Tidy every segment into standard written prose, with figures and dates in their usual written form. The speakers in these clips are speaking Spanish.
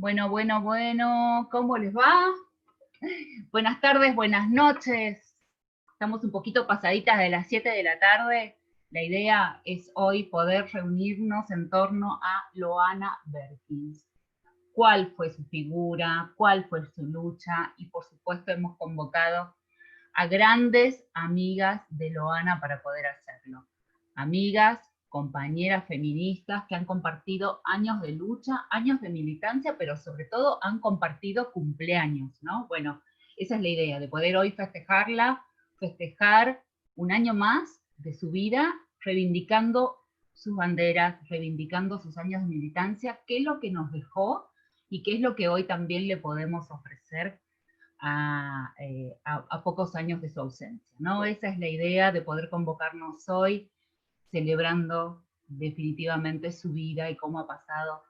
Bueno, ¿cómo les va? Buenas tardes, buenas noches. Estamos un poquito pasaditas de las 7 de la tarde. La idea es hoy poder reunirnos en torno a Loana Berkins. ¿Cuál fue su figura? ¿Cuál fue su lucha? Y por supuesto hemos convocado a grandes amigas de Loana para poder hacerlo. Amigas, compañeras feministas que han compartido años de lucha, años de militancia, pero sobre todo han compartido cumpleaños, ¿no? Bueno, esa es la idea, de poder hoy festejarla, festejar un año más de su vida, reivindicando sus banderas, reivindicando sus años de militancia, qué es lo que nos dejó y qué es lo que hoy también le podemos ofrecer a pocos años de su ausencia, ¿no? Esa es la idea de poder convocarnos hoy, celebrando definitivamente su vida y cómo ha pasado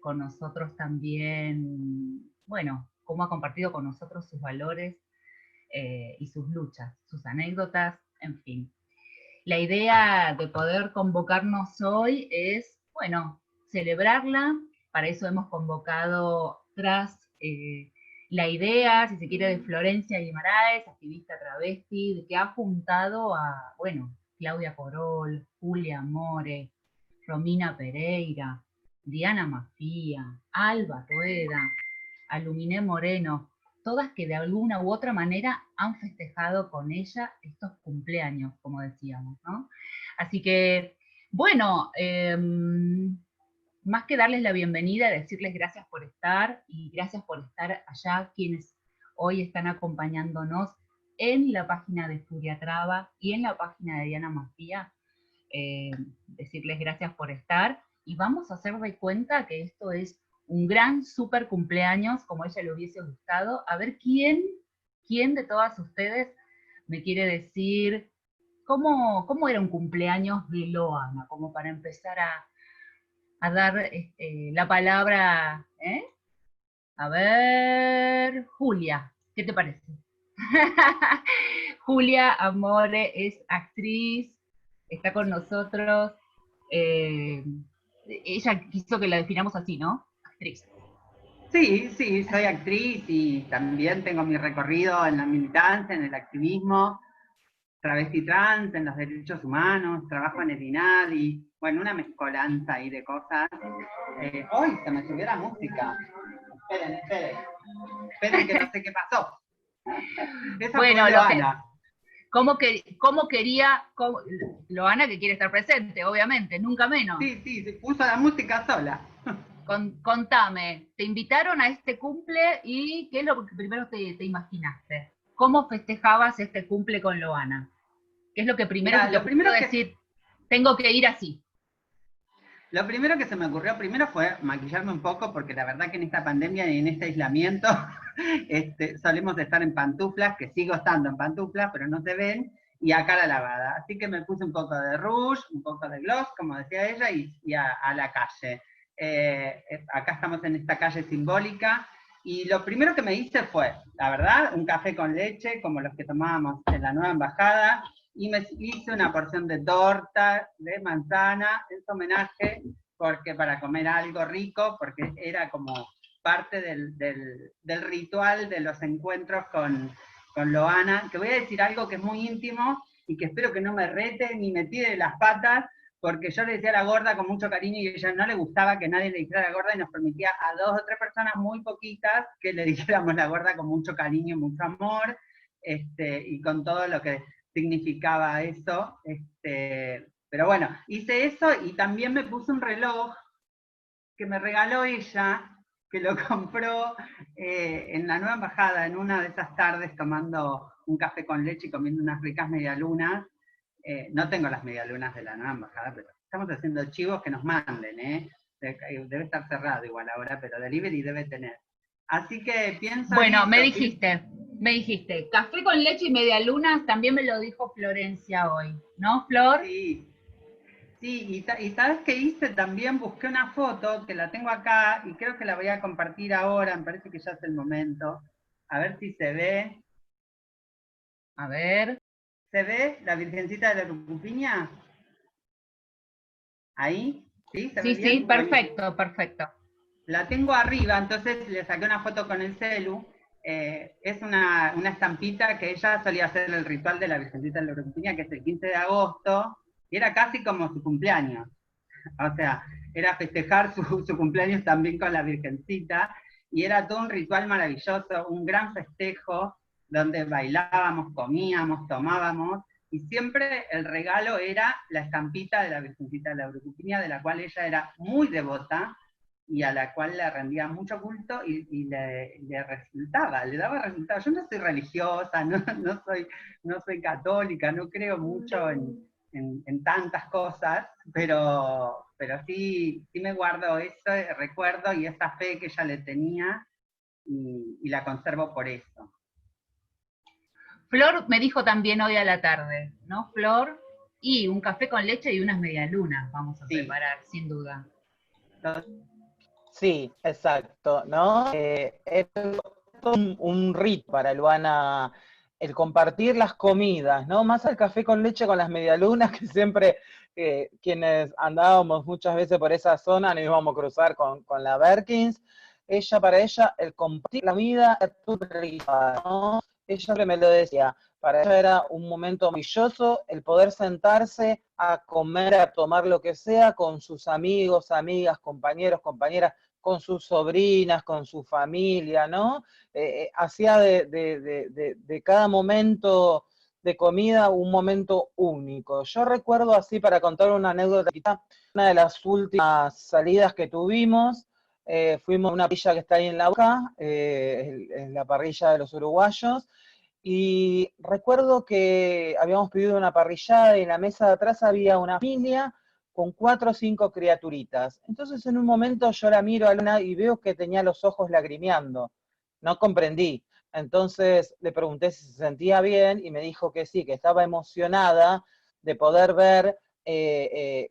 con nosotros también, bueno, cómo ha compartido con nosotros sus valores y sus luchas, sus anécdotas, en fin. La idea de poder convocarnos hoy es, bueno, celebrarla. Para eso hemos convocado tras la idea, si se quiere, de Florencia Guimaraes, activista travesti, de que ha juntado a, bueno, Claudia Corol, Julia More, Romina Pereira, Diana Mafía, Alba Rueda, Aluminé Moreno, todas que de alguna u otra manera han festejado con ella estos cumpleaños, como decíamos, ¿no? Así que, bueno, más que darles la bienvenida, decirles gracias por estar y gracias por estar allá quienes hoy están acompañándonos en la página de Furia Traba y en la página de Diana Mafía, decirles gracias por estar y vamos a hacer de cuenta que esto es un gran super cumpleaños, como a ella le hubiese gustado. A ver quién de todas ustedes me quiere decir cómo era un cumpleaños de Loana, como para empezar a dar la palabra, ¿eh? A ver, Julia, ¿qué te parece? Julia Amore es actriz, está con nosotros. eh, Ella quiso que la definamos así, ¿no? Actriz. Sí, sí, soy actriz y también tengo mi recorrido en la militancia, en el activismo, travesti trans, en los derechos humanos, trabajo en el INADI, bueno, una mezcolanza ahí de cosas. ¡Hoy se me subió la música! Esperen que no sé qué pasó. Esa Bueno, fue Loana. ¿cómo quería, Loana que quiere estar presente, obviamente, nunca menos? Sí, se puso la música sola. Contame, te invitaron a este cumple y ¿qué es lo que primero te imaginaste? ¿Cómo festejabas este cumple con Loana? ¿Qué es lo que primero se Mirá, te ocurrió decir, tengo que ir así? lo primero que se me ocurrió primero fue maquillarme un poco, porque la verdad que en esta pandemia y en este aislamiento solemos estar en pantuflas, que sigo estando en pantuflas, pero no se ven, y a cara lavada. Así que me puse un poco de rouge, un poco de gloss, como decía ella, y a la calle. Acá estamos en esta calle simbólica, y lo primero que me hice fue, la verdad, un café con leche, como los que tomábamos en la nueva embajada, y me hice una porción de torta de manzana en su homenaje, porque para comer algo rico, porque era como parte del ritual de los encuentros con Loana, que voy a decir algo que es muy íntimo y que espero que no me rete ni me tire las patas, porque yo le decía a la gorda con mucho cariño y a ella no le gustaba que nadie le dijera la gorda y nos permitía a 2 o 3 personas muy poquitas que le dijéramos la gorda con mucho cariño y mucho amor, y con todo lo que significaba eso. Pero bueno, hice eso y también me puse un reloj que me regaló ella, que lo compró en la nueva embajada, en una de esas tardes tomando un café con leche y comiendo unas ricas medialunas. No tengo las medialunas de la nueva embajada, pero estamos haciendo chivos que nos manden, debe estar cerrado igual ahora, pero delivery debe tener. Así que pienso en Bueno, eso. me dijiste, café con leche y media luna, también me lo dijo Florencia hoy, ¿no, Flor? Sí, sí, y ¿sabes qué hice? También busqué una foto, que la tengo acá, y creo que la voy a compartir ahora, me parece que ya es el momento. A ver si se ve. A ver. ¿Se ve la Virgencita de la Rucupiña? ¿Ahí? ¿Sí? ¿Se ve Sí, bien? Buenísimo. perfecto, perfecto. La tengo arriba, entonces le saqué una foto con el celu. Es una estampita que ella solía hacer el ritual de la Virgencita de la Brujería, que es el 15 de agosto, y era casi como su cumpleaños. O sea, era festejar su cumpleaños también con la Virgencita, y era todo un ritual maravilloso, un gran festejo, donde bailábamos, comíamos, tomábamos, y siempre el regalo era la estampita de la Virgencita de la Brujería, de la cual ella era muy devota, y a la cual le rendía mucho culto y le resultaba, le daba resultado. Yo no soy religiosa, no soy católica, no creo mucho en tantas cosas, pero sí me guardo ese recuerdo y esa fe que ella le tenía y la conservo por eso. Flor me dijo también hoy a la tarde, ¿no, Flor? Y un café con leche y unas medialunas vamos a preparar, sí, sin duda. Sí, exacto, ¿no? Es un rito para Luana el compartir las comidas, ¿no? Más el café con leche con las medialunas, que siempre quienes andábamos muchas veces por esa zona nos íbamos a cruzar con la Berkins. Para ella, el compartir la comida es un ritual, ¿no? Ella siempre me lo decía, para ella era un momento maravilloso el poder sentarse a comer, a tomar lo que sea con sus amigos, amigas, compañeros, compañeras, con sus sobrinas, con su familia, ¿no? Hacía de cada momento de comida un momento único. Yo recuerdo así, para contar una anécdota, una de las últimas salidas que tuvimos, fuimos a una parrilla que está ahí en La Boca, en la parrilla de los uruguayos, y recuerdo que habíamos pedido una parrillada y en la mesa de atrás había una familia con 4 o 5 criaturitas. Entonces en un momento yo la miro a Luna y veo que tenía los ojos lagrimeando. No comprendí. Entonces le pregunté si se sentía bien y me dijo que sí, que estaba emocionada de poder ver que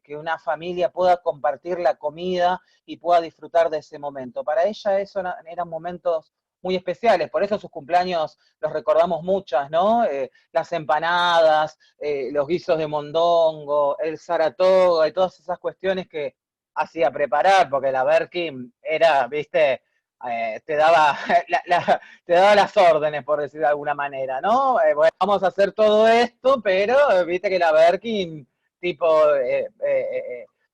una familia pueda compartir la comida y pueda disfrutar de ese momento. Para ella eso eran momentos muy especiales, por eso sus cumpleaños los recordamos muchas, ¿no? Las empanadas, los guisos de mondongo, el Saratoga y todas esas cuestiones que hacía preparar, porque la Berkin era, viste, te daba te daba las órdenes, por decir de alguna manera, ¿no? Bueno, vamos a hacer todo esto, pero viste que la Berkin, tipo,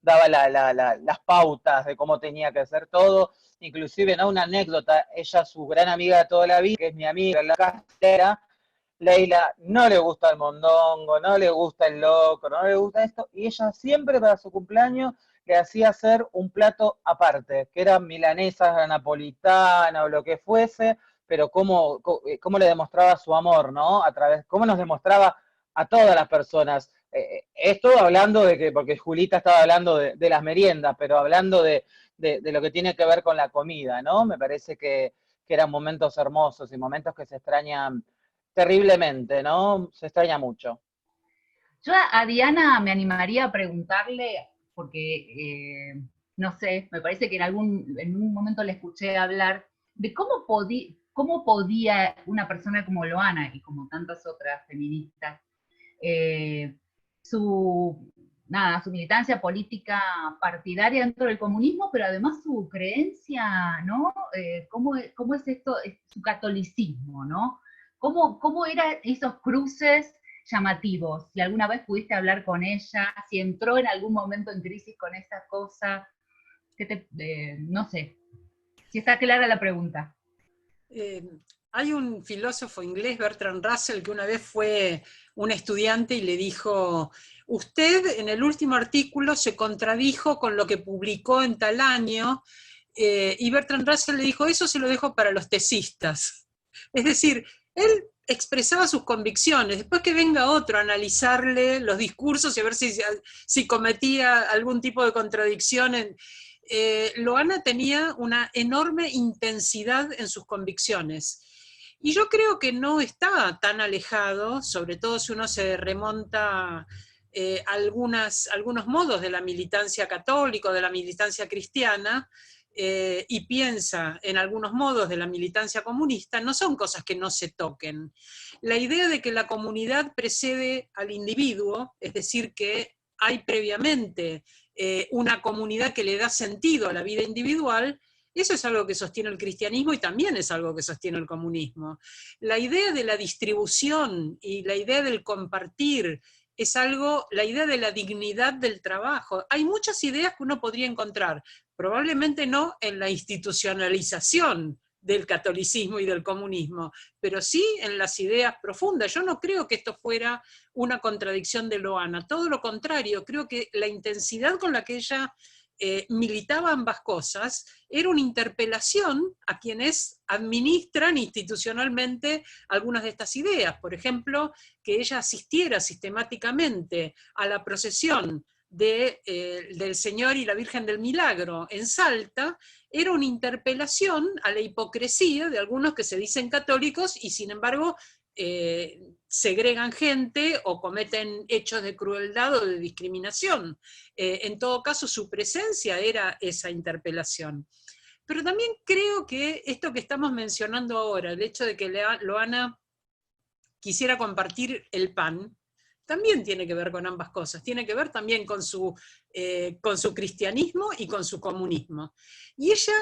daba las pautas de cómo tenía que hacer todo. Inclusive, ¿no? Una anécdota, ella, su gran amiga de toda la vida, que es mi amiga, la casera, Leila, no le gusta el mondongo, no le gusta el locro, no le gusta esto, y ella siempre para su cumpleaños le hacía hacer un plato aparte, que eran milanesas, napolitana o lo que fuese, pero cómo le demostraba su amor, ¿no? Cómo nos demostraba a todas las personas. Esto hablando de que, porque Julita estaba hablando de las meriendas, pero hablando de lo que tiene que ver con la comida, ¿no? Me parece que eran momentos hermosos y momentos que se extrañan terriblemente, ¿no? Se extraña mucho. Yo a Diana me animaría a preguntarle, porque, no sé, me parece que en un momento le escuché hablar de cómo podía una persona como Loana y como tantas otras feministas, eh, su, su militancia política partidaria dentro del comunismo, pero además su creencia, ¿no? ¿Cómo es esto, su catolicismo, ¿no? ¿Cómo eran esos cruces llamativos? Si alguna vez pudiste hablar con ella, si entró en algún momento en crisis con esa cosa, no sé, si está clara la pregunta. Hay un filósofo inglés, Bertrand Russell, que una vez fue un estudiante y le dijo: usted en el último artículo se contradijo con lo que publicó en tal año, y Bertrand Russell le dijo: eso se lo dejo para los tesistas. Es decir, él expresaba sus convicciones, después que venga otro a analizarle los discursos y a ver si cometía algún tipo de contradicción Loana tenía una enorme intensidad en sus convicciones. Y yo creo que no está tan alejado, sobre todo si uno se remonta algunos modos de la militancia católica, de la militancia cristiana, y piensa en algunos modos de la militancia comunista, no son cosas que no se toquen. La idea de que la comunidad precede al individuo, es decir, que hay previamente una comunidad que le da sentido a la vida individual, eso es algo que sostiene el cristianismo y también es algo que sostiene el comunismo. La idea de la distribución y la idea del compartir es algo, la idea de la dignidad del trabajo. Hay muchas ideas que uno podría encontrar, probablemente no en la institucionalización del catolicismo y del comunismo, pero sí en las ideas profundas. Yo no creo que esto fuera una contradicción de Loana, todo lo contrario, creo que la intensidad con la que ella militaba ambas cosas era una interpelación a quienes administran institucionalmente algunas de estas ideas. Por ejemplo, que ella asistiera sistemáticamente a la procesión del Señor y la Virgen del Milagro en Salta, era una interpelación a la hipocresía de algunos que se dicen católicos y sin embargo segregan gente o cometen hechos de crueldad o de discriminación. En todo caso, su presencia era esa interpelación. Pero también creo que esto que estamos mencionando ahora, el hecho de que Loana quisiera compartir el pan, también tiene que ver con ambas cosas, tiene que ver también con su cristianismo y con su comunismo. Y ella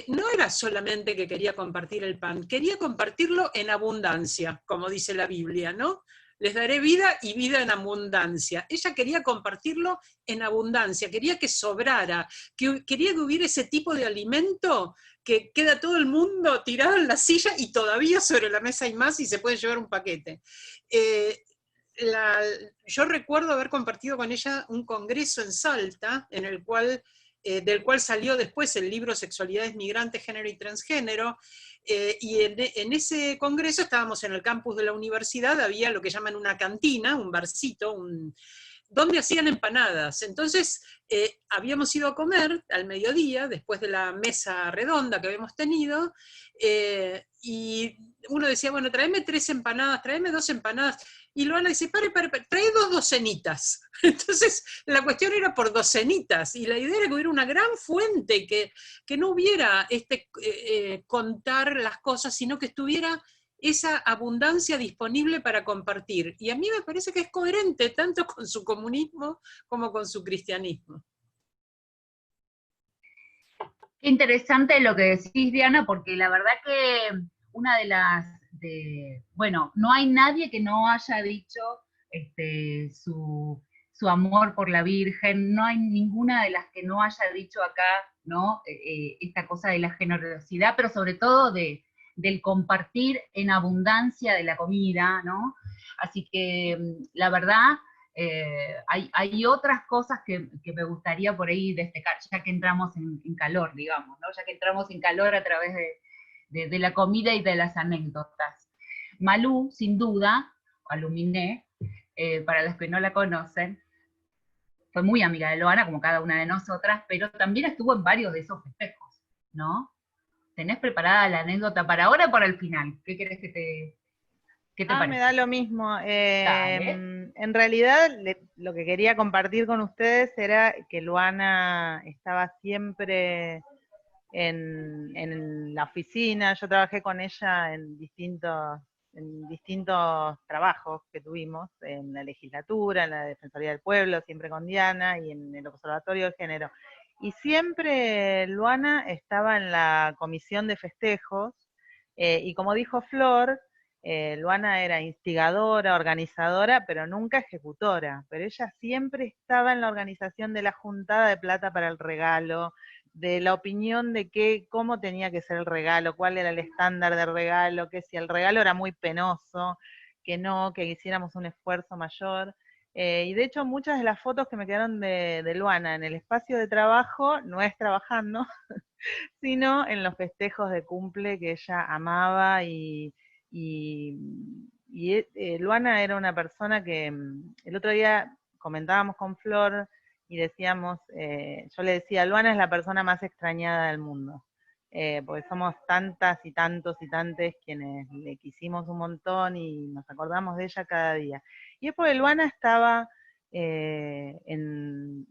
no era solamente que quería compartir el pan, quería compartirlo en abundancia, como dice la Biblia, ¿no? Les daré vida y vida en abundancia. Ella quería compartirlo en abundancia, quería que sobrara, quería que hubiera ese tipo de alimento que queda todo el mundo tirado en la silla y todavía sobre la mesa hay más y se puede llevar un paquete. Yo recuerdo haber compartido con ella un congreso en Salta, en el cual, del cual salió después el libro Sexualidades Migrantes, Género y Transgénero, y en ese congreso estábamos en el campus de la universidad, había lo que llaman una cantina, un barcito, donde hacían empanadas. Entonces, habíamos ido a comer al mediodía, después de la mesa redonda que habíamos tenido, y uno decía, bueno, tráeme 3 empanadas, tráeme 2 empanadas, y Loana dice, pare, trae 2 docenitas. Entonces, la cuestión era por docenitas, y la idea era que hubiera una gran fuente, que no hubiera contar las cosas, sino que estuviera esa abundancia disponible para compartir. Y a mí me parece que es coherente tanto con su comunismo como con su cristianismo. Qué interesante lo que decís, Diana, porque la verdad que una de bueno, no hay nadie que no haya dicho su amor por la Virgen, no hay ninguna de las que no haya dicho acá, ¿no? Esta cosa de la generosidad, pero sobre todo del compartir en abundancia de la comida, ¿no? Así que la verdad, hay otras cosas que me gustaría por ahí destacar, ya que entramos en calor, digamos, ¿no? Ya que entramos en calor a través de la comida y de las anécdotas. Malú, sin duda, Malú Miné, para los que no la conocen, fue muy amiga de Loana, como cada una de nosotras, pero también estuvo en varios de esos festejos, ¿no? ¿Tenés preparada la anécdota para ahora o para el final? ¿Qué querés que ¿Qué te parece? Me da lo mismo. Dale. En realidad, lo que quería compartir con ustedes era que Luana estaba siempre en la oficina. Yo trabajé con ella en distintos trabajos que tuvimos, en la legislatura, en la Defensoría del Pueblo, siempre con Diana, y en el Observatorio de Género. Y siempre Luana estaba en la comisión de festejos, y como dijo Flor, Luana era instigadora, organizadora, pero nunca ejecutora. Pero ella siempre estaba en la organización de la juntada de plata para el regalo, de la opinión de cómo tenía que ser el regalo, cuál era el estándar de regalo, que si el regalo era muy penoso, que no, que hiciéramos un esfuerzo mayor. Y de hecho muchas de las fotos que me quedaron de Luana en el espacio de trabajo, no es trabajando, sino en los festejos de cumple que ella amaba y Luana era una persona que el otro día comentábamos con Flor y decíamos, yo le decía, Luana es la persona más extrañada del mundo, porque somos tantas y tantos y tantes quienes le quisimos un montón y nos acordamos de ella cada día. Y es porque Luana estaba en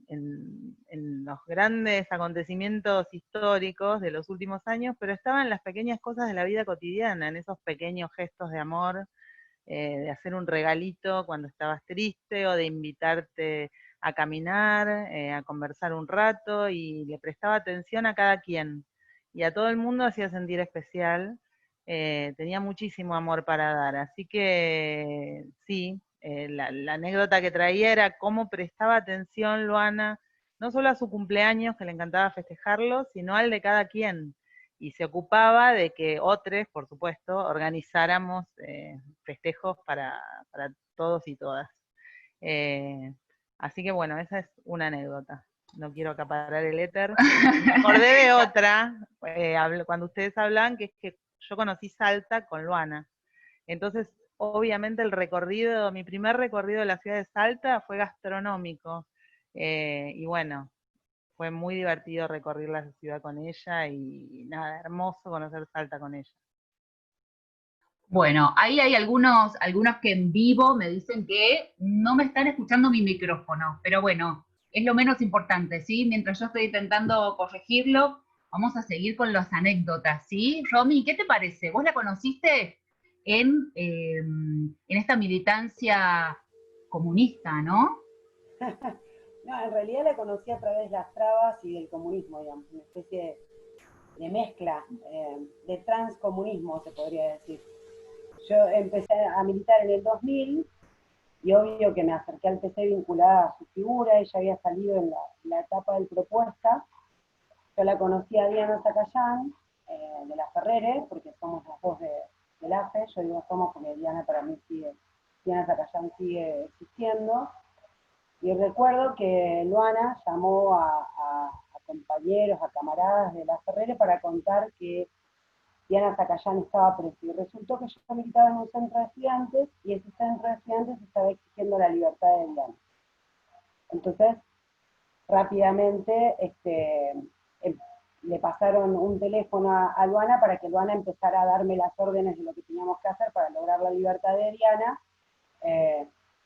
los grandes acontecimientos históricos de los últimos años, pero estaba en las pequeñas cosas de la vida cotidiana, en esos pequeños gestos de amor, de hacer un regalito cuando estabas triste, o de invitarte a caminar, a conversar un rato, y le prestaba atención a cada quien. Y a todo el mundo hacía sentir especial. Tenía muchísimo amor para dar. Así que sí, la anécdota que traía era cómo prestaba atención Luana, no solo a su cumpleaños, que le encantaba festejarlo, sino al de cada quien. Y se ocupaba de que otros, por supuesto, organizáramos festejos para todos y todas. Así que bueno, esa es una anécdota. No quiero acaparar el éter. Me acordé de otra, cuando ustedes hablan, que es que yo conocí Salta con Luana. Entonces, obviamente mi primer recorrido de la ciudad de Salta fue gastronómico. Y bueno, fue muy divertido recorrer la ciudad con ella y nada, hermoso conocer Salta con ella. Bueno, ahí hay algunos que en vivo me dicen que no me están escuchando mi micrófono, pero bueno, es lo menos importante, ¿sí? Mientras yo estoy intentando corregirlo, vamos a seguir con las anécdotas, ¿sí? Romy, ¿qué te parece? ¿Vos la conociste en esta militancia comunista, ¿no? No, en realidad la conocí a través de las trabas y del comunismo, digamos, una especie de mezcla, de transcomunismo, se podría decir. Yo empecé a militar en el 2000 y obvio que me acerqué al PC vinculada a su figura. Ella había salido en la etapa del Propuesta. Yo la conocí a Diana Zacayán, de la Ferrere, porque somos las dos del AFE. Yo digo somos porque Diana para mí Diana Zacayán sigue existiendo. Y recuerdo que Luana llamó a compañeros, a camaradas de la Ferrere para contar que Diana Zacayán estaba presa. Y resultó que yo militaba en un centro de estudiantes y ese centro de estudiantes estaba exigiendo la libertad de Diana. Entonces, rápidamente le pasaron un teléfono a Luana para que Luana empezara a darme las órdenes de lo que teníamos que hacer para lograr la libertad de Diana.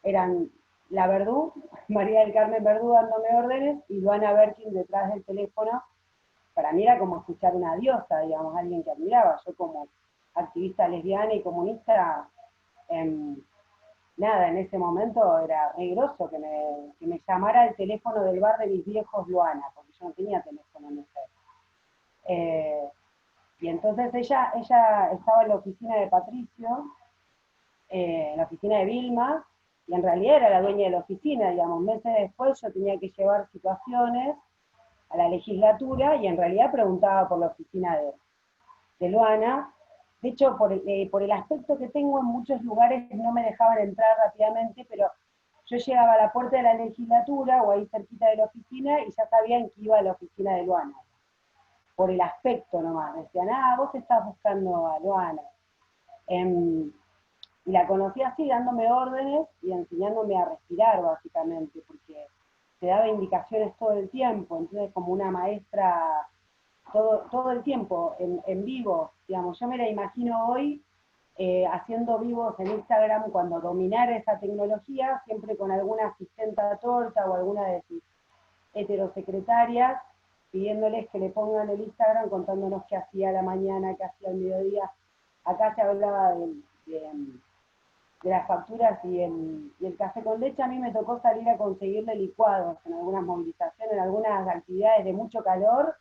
Eran la Verdú, María del Carmen Verdú dándome órdenes, y Luana Berkin detrás del teléfono. Para mí era como escuchar una diosa, digamos, alguien que admiraba. Yo como activista lesbiana y comunista, nada, en ese momento era re groso que me llamara al teléfono del bar de mis viejos Luana, porque yo no tenía teléfono en esa época. Y entonces ella estaba en la oficina de Patricio, en la oficina de Vilma, y en realidad era la dueña de la oficina, digamos. Meses después yo tenía que llevar situaciones a la legislatura y en realidad preguntaba por la oficina de Luana. De hecho, por el aspecto que tengo, en muchos lugares no me dejaban entrar rápidamente, pero yo llegaba a la puerta de la legislatura o ahí cerquita de la oficina y ya sabían que iba a la oficina de Luana. Por el aspecto nomás. Decían, vos estás buscando a Luana. Y la conocí así, dándome órdenes y enseñándome a respirar, básicamente, porque te daba indicaciones todo el tiempo, entonces como una maestra todo el tiempo, en vivo, digamos. Yo me la imagino hoy haciendo vivos en Instagram cuando dominara esa tecnología, siempre con alguna asistenta torta o alguna de sus heterosecretarias, pidiéndoles que le pongan el Instagram contándonos qué hacía a la mañana, qué hacía al mediodía. Acá se hablaba de las facturas y el café con leche. A mí me tocó salir a conseguirle licuados en algunas movilizaciones, en algunas actividades de mucho calor.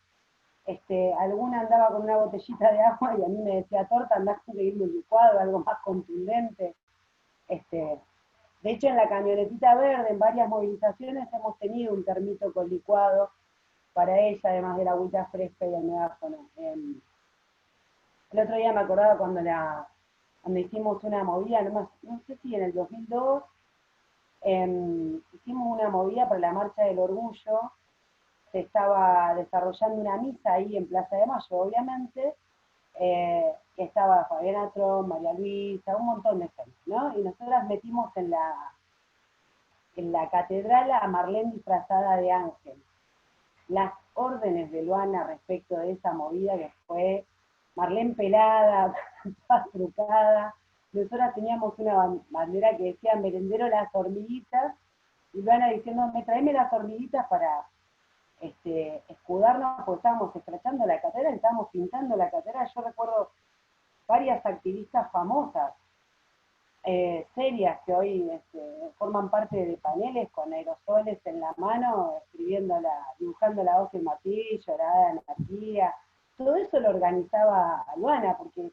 Alguna andaba con una botellita de agua y a mí me decía, Torta, andás a conseguirme un licuado, algo más contundente. De hecho, en la camionetita verde, en varias movilizaciones, hemos tenido un termito con licuado para ella, además de la agüita fresca y el megáfono. El otro día me acordaba cuando hicimos una movida, no sé si en el 2002, hicimos una movida para la Marcha del Orgullo. Se estaba desarrollando una misa ahí en Plaza de Mayo, obviamente, que estaba Fabiana Tron, María Luisa, un montón de gente, ¿no? Y nosotras metimos en la catedral a Marlene disfrazada de ángel. Las órdenes de Luana respecto de esa movida, que fue Marlene pelada, toda trucada. Nosotras teníamos una bandera que decía merendero las hormiguitas, y Luana diciéndome, tráeme las hormiguitas para escudarnos, porque estábamos escrachando la catedral, estábamos pintando la catedral. Yo recuerdo varias activistas famosas serias que hoy forman parte de paneles con aerosoles en la mano, dibujando la hoz y el martillo, la hada anarquía, todo eso lo organizaba Luana, porque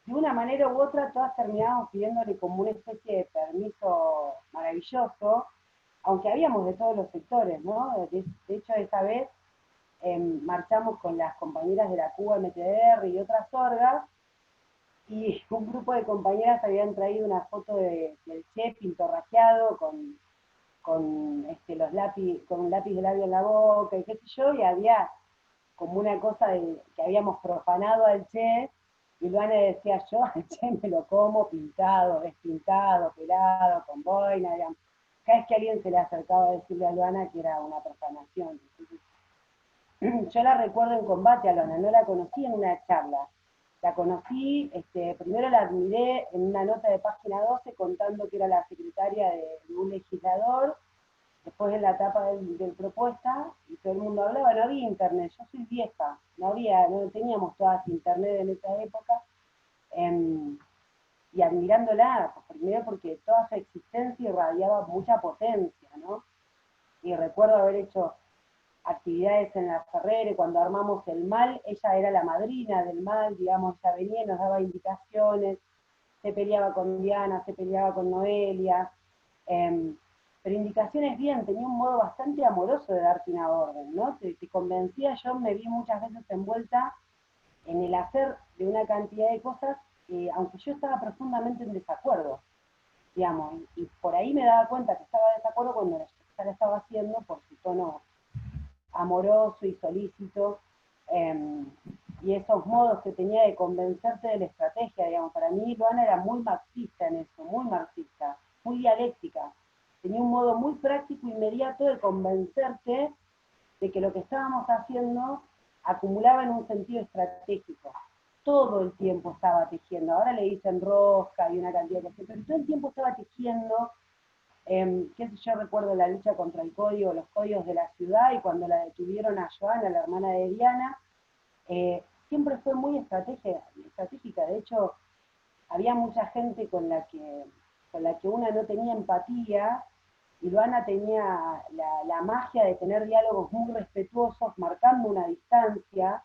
de una manera u otra todas terminábamos pidiéndole como una especie de permiso maravilloso, aunque habíamos de todos los sectores, ¿no? De hecho, esa vez marchamos con las compañeras de la Cuba MTR y otras orgas, y un grupo de compañeras habían traído una foto del Che pintorrajeado con un lápiz de labio en la boca y qué sé yo, y había como una cosa que habíamos profanado al Che, y Luana decía, yo al Che me lo como pintado, despintado, pelado, con boina, digamos. Cada vez que alguien se le acercaba a decirle a Luana que era una profanación. Entonces, yo la recuerdo en combate a Luana, no la conocí en una charla. La conocí, primero la admiré en una nota de página 12 contando que era la secretaria de un legislador, después en la etapa del propuesta, y todo el mundo hablaba, no había internet, yo soy vieja, no teníamos todas internet en esa época, y admirándola, primero porque toda su existencia irradiaba mucha potencia, ¿no? Y recuerdo haber hecho actividades en la Ferrere, cuando armamos el MAL, ella era la madrina del MAL, digamos, ella venía, nos daba indicaciones, se peleaba con Diana, se peleaba con Noelia, pero indicaciones bien, tenía un modo bastante amoroso de darte una orden, ¿no? Te convencía, yo me vi muchas veces envuelta en el hacer de una cantidad de cosas, aunque yo estaba profundamente en desacuerdo, digamos, y por ahí me daba cuenta que estaba en desacuerdo cuando ya la estaba haciendo por su tono amoroso y solícito, y esos modos que tenía de convencerte de la estrategia, digamos. Para mí Luana era muy marxista en eso, muy marxista, muy dialéctica, tenía un modo muy práctico, inmediato de convencerte de que lo que estábamos haciendo acumulaba en un sentido estratégico. Todo el tiempo estaba tejiendo, ahora le dicen rosca y una cantidad de cosas, pero todo el tiempo estaba tejiendo. Qué sé yo, recuerdo la lucha contra el código, los códigos de la ciudad, y cuando la detuvieron a Joana, la hermana de Diana, siempre fue muy estratégica. De hecho, había mucha gente con la que una no tenía empatía, y Luana tenía la magia de tener diálogos muy respetuosos, marcando una distancia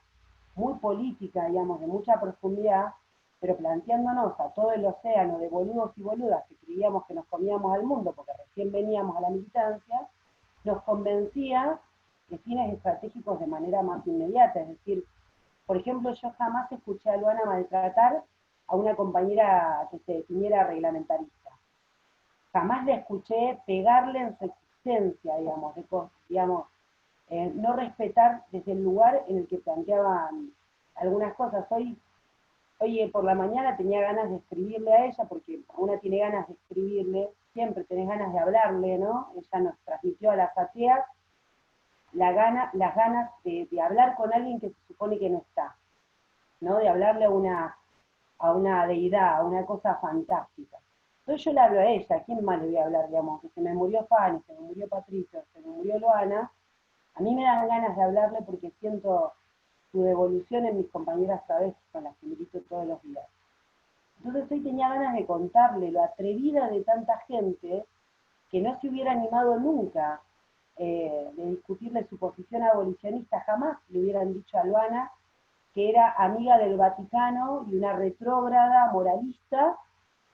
muy política, digamos, de mucha profundidad, pero planteándonos a todo el océano de boludos y boludas que creíamos que nos comíamos al mundo porque recién veníamos a la militancia, nos convencía de fines estratégicos de manera más inmediata. Es decir, por ejemplo, yo jamás escuché a Luana maltratar a una compañera que se definiera reglamentarista. Jamás la escuché pegarle en su existencia, digamos, no respetar desde el lugar en el que planteaban algunas cosas. Hoy por la mañana tenía ganas de escribirle a ella, porque una tiene ganas de escribirle, siempre tenés ganas de hablarle, ¿no? Ella nos transmitió a las ateas las ganas de hablar con alguien que se supone que no está, ¿no? De hablarle a una deidad, a una cosa fantástica. Entonces yo le hablo a ella, ¿a quién más le voy a hablar, digamos? Que se me murió Fanny, se me murió Patricio, se me murió Luana. A mí me dan ganas de hablarle porque siento su devolución en mis compañeras travestis con las que milito todos los días. Entonces hoy tenía ganas de contarle lo atrevida de tanta gente que no se hubiera animado nunca de discutirle su posición abolicionista. Jamás le hubieran dicho a Luana que era amiga del Vaticano y una retrógrada moralista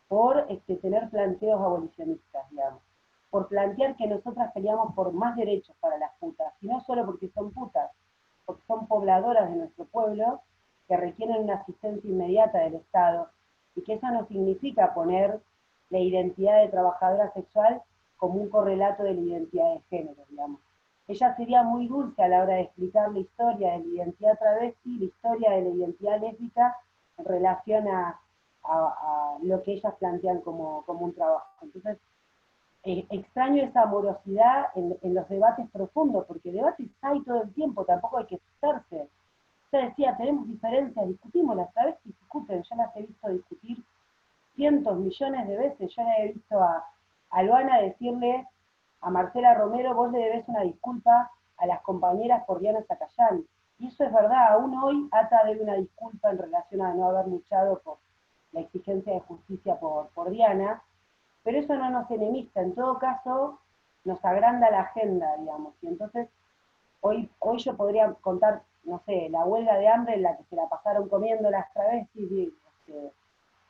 por tener planteos abolicionistas, digamos. Por plantear que nosotras peleamos por más derechos para las putas, y no solo porque son putas, porque son pobladoras de nuestro pueblo, que requieren una asistencia inmediata del Estado, y que eso no significa poner la identidad de trabajadora sexual como un correlato de la identidad de género, digamos. Ella sería muy dulce a la hora de explicar la historia de la identidad travesti, la historia de la identidad lésbica en relación a lo que ellas plantean como un trabajo. Entonces, extraño esa amorosidad en los debates profundos, porque debates hay todo el tiempo, tampoco hay que asustarse. Yo decía, tenemos diferencias, discutimos, ¿sabes? Que discuten, yo las he visto discutir cientos, millones de veces. Yo la he visto a Luana decirle a Marcela Romero, vos le debés una disculpa a las compañeras por Diana Zacayán. Y eso es verdad, aún hoy Ata debe una disculpa en relación a no haber luchado por la exigencia de justicia por Diana, pero eso no nos enemista, en todo caso nos agranda la agenda, digamos, y entonces hoy yo podría contar, no sé, la huelga de hambre en la que se la pasaron comiendo las travestis, y,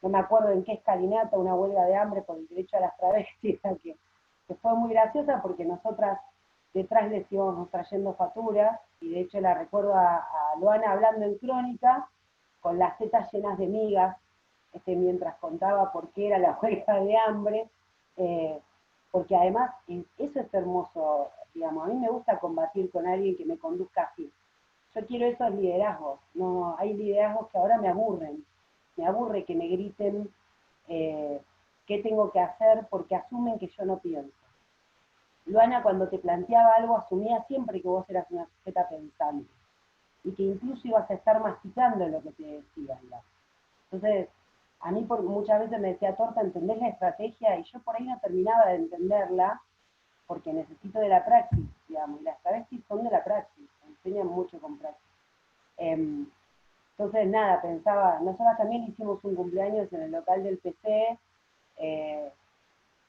no me acuerdo en qué escalinata, una huelga de hambre por el derecho a las travestis, que fue muy graciosa porque nosotras detrás les íbamos trayendo facturas, y de hecho la recuerdo a Luana hablando en Crónica, con las tetas llenas de migas, mientras contaba por qué era la huelga de hambre, porque además eso es hermoso, digamos, a mí me gusta combatir con alguien que me conduzca así. Yo quiero esos liderazgos, no, hay liderazgos que ahora me aburre que me griten qué tengo que hacer porque asumen que yo no pienso. Luana, cuando te planteaba algo, asumía siempre que vos eras una sujeta pensante, y que incluso ibas a estar masticando lo que te decía, digamos. Entonces, a mí muchas veces me decía, Torta, ¿entendés la estrategia? Y yo por ahí no terminaba de entenderla, porque necesito de la praxis, digamos, y las travestis son de la praxis, enseñan mucho con praxis. Entonces, nada, pensaba, nosotros también hicimos un cumpleaños en el local del PC,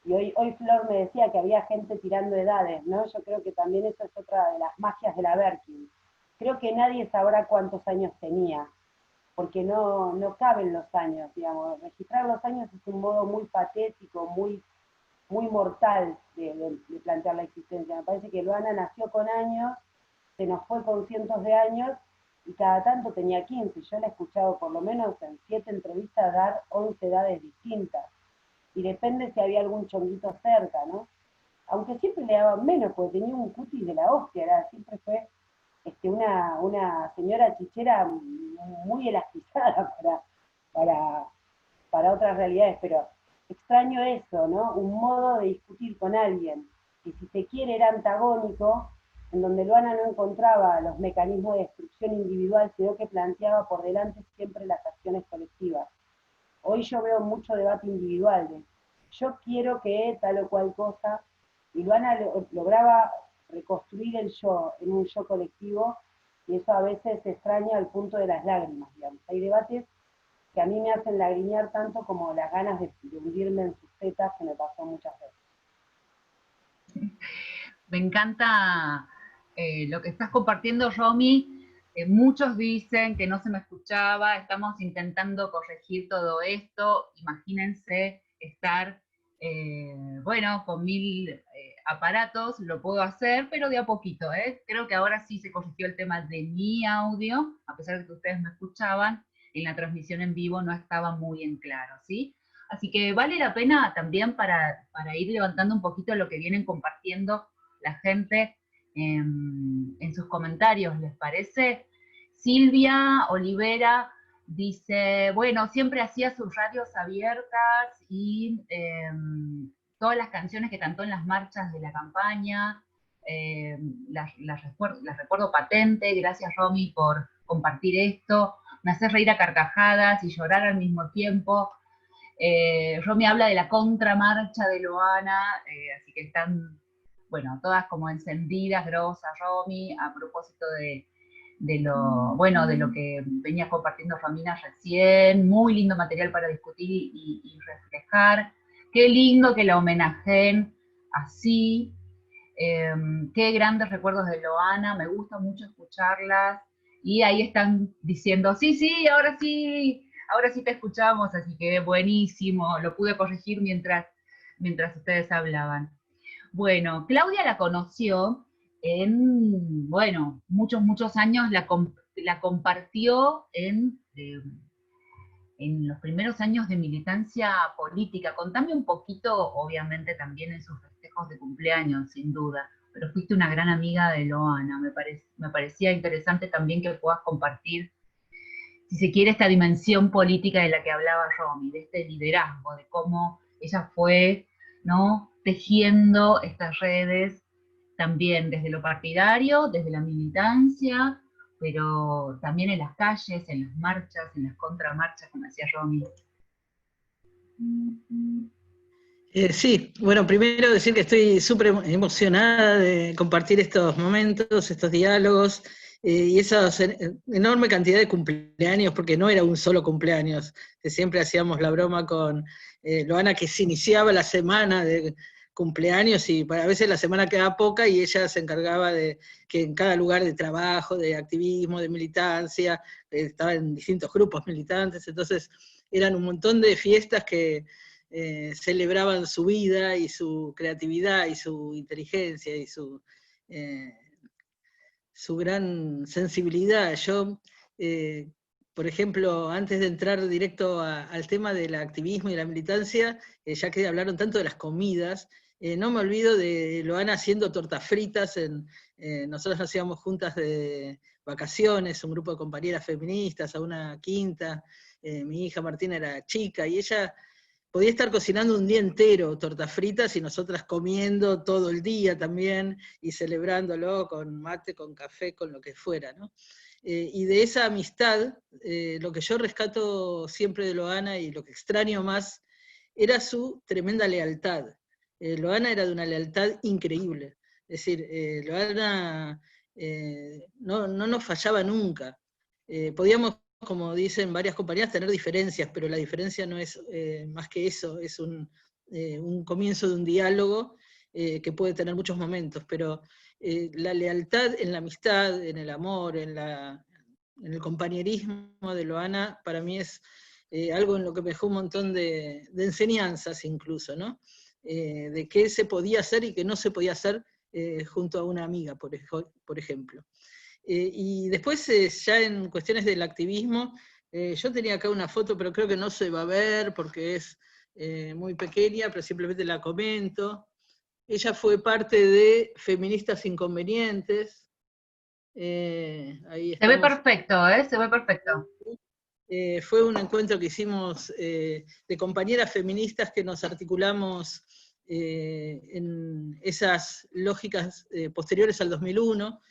y hoy Flor me decía que había gente tirando edades, ¿no? Yo creo que también eso es otra de las magias de la Berkin. Creo que nadie sabrá cuántos años tenía, porque no caben los años, digamos. Registrar los años es un modo muy patético, muy mortal de plantear la existencia. Me parece que Luana nació con años, se nos fue con cientos de años, y cada tanto tenía 15. Yo la he escuchado por lo menos en 7 entrevistas dar 11 edades distintas. Y depende si había algún chonguito cerca, ¿no? Aunque siempre le daban menos, porque tenía un cutis de la hostia, siempre fue una señora chichera muy elastizada para otras realidades, pero extraño eso, ¿no? Un modo de discutir con alguien que, si se quiere, era antagónico, en donde Luana no encontraba los mecanismos de destrucción individual, sino que planteaba por delante siempre las acciones colectivas. Hoy yo veo mucho debate individual de yo quiero que tal o cual cosa, y Luana lograba reconstruir el yo en un yo colectivo, y eso a veces se extraña al punto de las lágrimas, digamos. Hay debates que a mí me hacen lagrimear tanto como las ganas de hundirme en sus tetas, que me pasó muchas veces. Me encanta lo que estás compartiendo, Romy. Muchos dicen que no se me escuchaba, estamos intentando corregir todo esto. Imagínense estar, bueno, con 1000 aparatos, lo puedo hacer, pero de a poquito. Creo que ahora sí se corrigió el tema de mi audio, a pesar de que ustedes me escuchaban, en la transmisión en vivo no estaba muy en claro, ¿sí? Así que vale la pena también para ir levantando un poquito lo que vienen compartiendo la gente en sus comentarios, ¿les parece? Silvia Olivera dice, bueno, siempre hacía sus radios abiertas y todas las canciones que cantó en las marchas de la campaña, las recuerdo patente. Gracias, Romy, por compartir esto. Me hace reír a carcajadas y llorar al mismo tiempo. Romy habla de la contramarcha de Loana, así que están, bueno, todas como encendidas, grosas, Romy, a propósito de lo que venía compartiendo Romina recién. Muy lindo material para discutir y reflejar. Qué lindo que la homenajeen así. Qué grandes recuerdos de Loana, me gusta mucho escucharlas. Y ahí están diciendo, sí, ahora sí te escuchamos, así que buenísimo, lo pude corregir mientras ustedes hablaban. Bueno, Claudia la conoció en, bueno, muchos años, la compartió en los primeros años de militancia política. Contame un poquito, obviamente también en sus festejos de cumpleaños, sin duda, pero fuiste una gran amiga de Loana. Me parecía interesante también que puedas compartir, si se quiere, esta dimensión política de la que hablaba Romy, de este liderazgo, de cómo ella fue, ¿no?, tejiendo estas redes también desde lo partidario, desde la militancia, pero también en las calles, en las marchas, en las contramarchas, como decía Romy. Sí, bueno, primero decir que estoy súper emocionada de compartir estos momentos, estos diálogos, y esa enorme cantidad de cumpleaños, porque no era un solo cumpleaños, que siempre hacíamos la broma con Loana, que se iniciaba la semana de cumpleaños, y a veces la semana quedaba poca, y ella se encargaba de que en cada lugar de trabajo, de activismo, de militancia, estaba en distintos grupos militantes, entonces eran un montón de fiestas que celebraban su vida, y su creatividad, y su inteligencia, y su gran sensibilidad. Yo, por ejemplo, antes de entrar directo al tema del activismo y la militancia, ya que hablaron tanto de las comidas, no me olvido de Loana haciendo tortas fritas. Nosotros nos íbamos juntas de vacaciones, un grupo de compañeras feministas, a una quinta. Mi hija Martina era chica, y ella podía estar cocinando un día entero tortas fritas, y nosotras comiendo todo el día también, y celebrándolo con mate, con café, con lo que fuera, ¿no? Y de esa amistad, lo que yo rescato siempre de Loana, y lo que extraño más, era su tremenda lealtad. Loana era de una lealtad increíble. Es decir, Loana no nos fallaba nunca. Podíamos, como dicen varias compañías, tener diferencias, pero la diferencia no es más que eso, es un comienzo de un diálogo que puede tener muchos momentos, pero la lealtad en la amistad, en el amor, en el compañerismo de Loana, para mí es algo en lo que me dejó un montón de enseñanzas incluso, ¿no? De qué se podía hacer y qué no se podía hacer junto a una amiga, por ejemplo. Y después, ya en cuestiones del activismo, yo tenía acá una foto, pero creo que no se va a ver porque es muy pequeña, pero simplemente la comento. Ella fue parte de Feministas Inconvenientes. Ahí Se ve estamos. perfecto, se ve perfecto. Fue un encuentro que hicimos de compañeras feministas que nos articulamos en esas lógicas posteriores al 2001,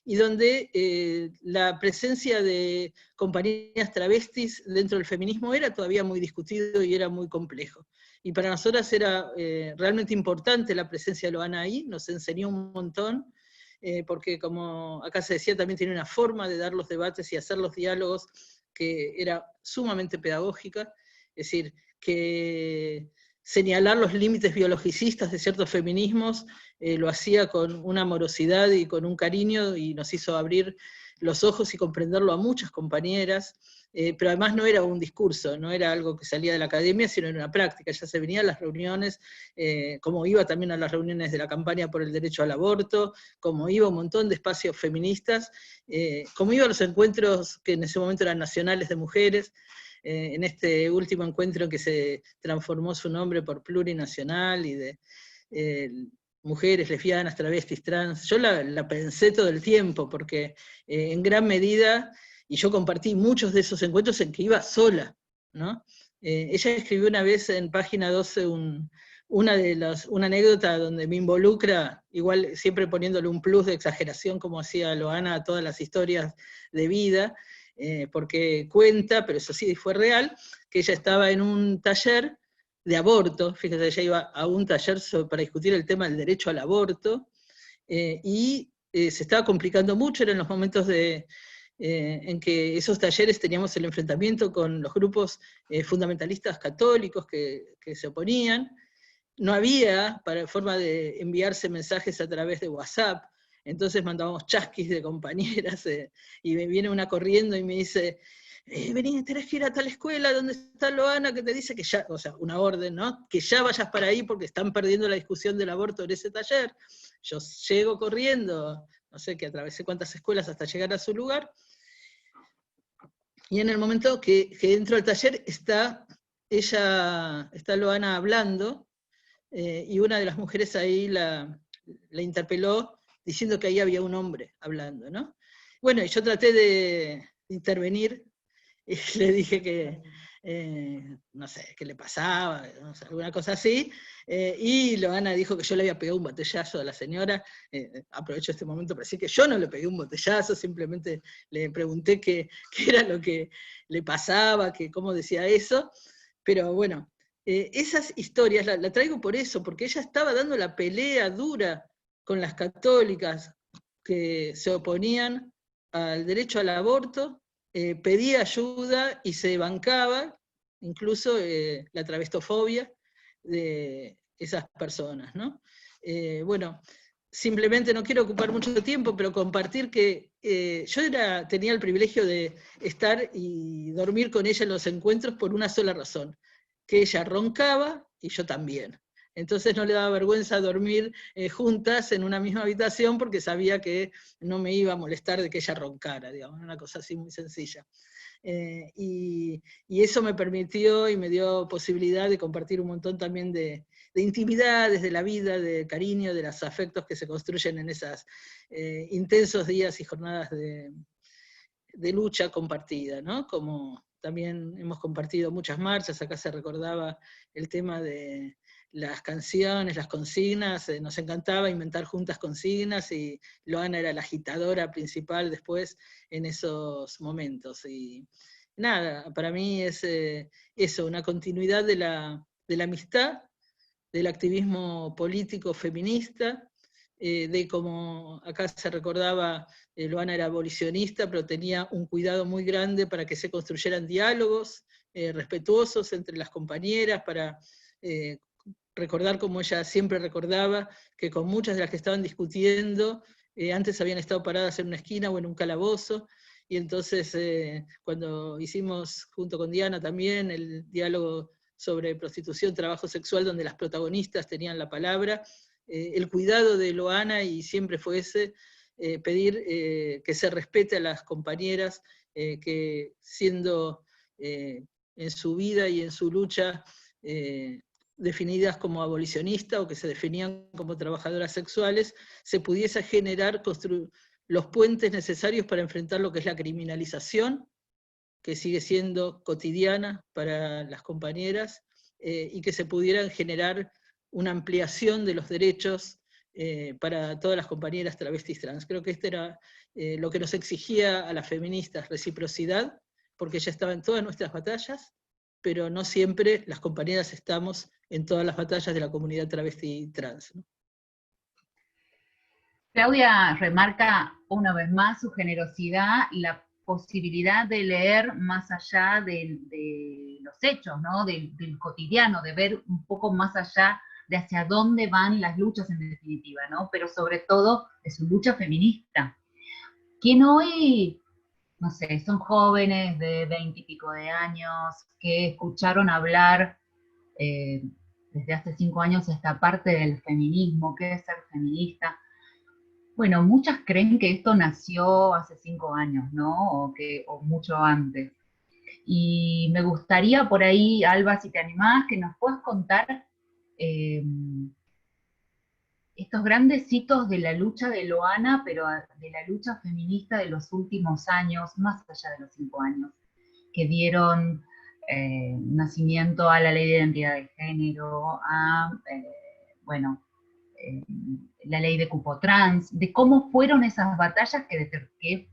y donde la presencia de compañeras travestis dentro del feminismo era todavía muy discutido y era muy complejo. Y para nosotras era realmente importante la presencia de Loana ahí, nos enseñó un montón, porque como acá se decía, también tiene una forma de dar los debates y hacer los diálogos que era sumamente pedagógica, es decir, que señalar los límites biologicistas de ciertos feminismos lo hacía con una amorosidad y con un cariño, y nos hizo abrir los ojos y comprenderlo a muchas compañeras, pero además no era un discurso, no era algo que salía de la academia, sino era una práctica. Ya se venía a las reuniones, como iba también a las reuniones de la campaña por el derecho al aborto, como iba a un montón de espacios feministas, como iba a los encuentros que en ese momento eran nacionales de mujeres, en este último encuentro en que se transformó su nombre por plurinacional, y de mujeres, lesbianas, travestis, trans. Yo la pensé todo el tiempo, porque en gran medida, y yo compartí muchos de esos encuentros en que iba sola, ¿no? Ella escribió una vez en página 12 una anécdota donde me involucra, igual siempre poniéndole un plus de exageración como hacía Loana a todas las historias de vida, porque cuenta, pero eso sí fue real, que ella estaba en un taller de aborto, fíjate, ella iba a un taller para discutir el tema del derecho al aborto, y se estaba complicando mucho, eran los momentos en que esos talleres teníamos el enfrentamiento con los grupos fundamentalistas católicos que se oponían. No había forma de enviarse mensajes a través de WhatsApp, entonces mandábamos chasquis de compañeras, y me viene una corriendo y me dice, vení, tenés que ir a tal escuela donde está Loana, que te dice que ya, o sea, una orden, ¿no? Que ya vayas para ahí porque están perdiendo la discusión del aborto en ese taller. Yo llego corriendo, no sé, que atravesé cuántas escuelas hasta llegar a su lugar, y en el momento que entro al taller está Loana hablando, y una de las mujeres ahí la interpeló diciendo que ahí había un hombre hablando, ¿no? Bueno, y yo traté de intervenir, y le dije que, no sé, qué le pasaba, no sé, alguna cosa así, y Loana dijo que yo le había pegado un botellazo a la señora. Aprovecho este momento para decir que yo no le pegué un botellazo, simplemente le pregunté qué era lo que le pasaba, cómo decía eso, pero bueno, esas historias la traigo por eso, porque ella estaba dando la pelea dura con las católicas que se oponían al derecho al aborto, pedía ayuda y se bancaba incluso la travestofobia de esas personas, ¿no? Bueno, simplemente no quiero ocupar mucho tiempo, pero compartir que yo tenía el privilegio de estar y dormir con ella en los encuentros por una sola razón, que ella roncaba y yo también. Entonces no le daba vergüenza dormir juntas en una misma habitación porque sabía que no me iba a molestar de que ella roncara, digamos, una cosa así muy sencilla. Y eso me permitió y me dio posibilidad de compartir un montón también de intimidades, de la vida, de cariño, de los afectos que se construyen en esos intensos días y jornadas de lucha compartida, ¿no? Como también hemos compartido muchas marchas, acá se recordaba el tema de las canciones, las consignas, nos encantaba inventar juntas consignas, y Loana era la agitadora principal después en esos momentos. Y nada, para mí es eso, una continuidad de la amistad, del activismo político feminista, de como acá se recordaba, Loana era abolicionista, pero tenía un cuidado muy grande para que se construyeran diálogos respetuosos entre las compañeras, para recordar, como ella siempre recordaba, que con muchas de las que estaban discutiendo, antes habían estado paradas en una esquina o en un calabozo, y entonces cuando hicimos junto con Diana también el diálogo sobre prostitución, trabajo sexual, donde las protagonistas tenían la palabra, el cuidado de Loana, y siempre fue ese, pedir que se respete a las compañeras que siendo en su vida y en su lucha definidas como abolicionistas o que se definían como trabajadoras sexuales, se pudiese generar, construir los puentes necesarios para enfrentar lo que es la criminalización, que sigue siendo cotidiana para las compañeras, y que se pudieran generar una ampliación de los derechos para todas las compañeras travestis trans. Creo que esto era lo que nos exigía a las feministas, reciprocidad, porque ella estaba en todas nuestras batallas, pero no siempre las compañeras estamos en todas las batallas de la comunidad travesti trans, ¿no? Claudia remarca una vez más su generosidad y la posibilidad de leer más allá de los hechos, ¿no? Del cotidiano, de ver un poco más allá de hacia dónde van las luchas en definitiva, ¿no? Pero sobre todo de su lucha feminista. Quien hoy, no sé, son jóvenes de 20 y pico de años que escucharon hablar desde hace 5 años esta parte del feminismo, qué es ser feminista. Bueno, muchas creen que esto nació hace 5 años, ¿no? O mucho antes. Y me gustaría por ahí, Alba, si te animás, que nos puedas contar estos grandes hitos de la lucha de Loana, pero de la lucha feminista de los últimos años, más allá de los 5 años, que dieron nacimiento a la ley de identidad de género, a, la ley de cupo trans, de cómo fueron esas batallas que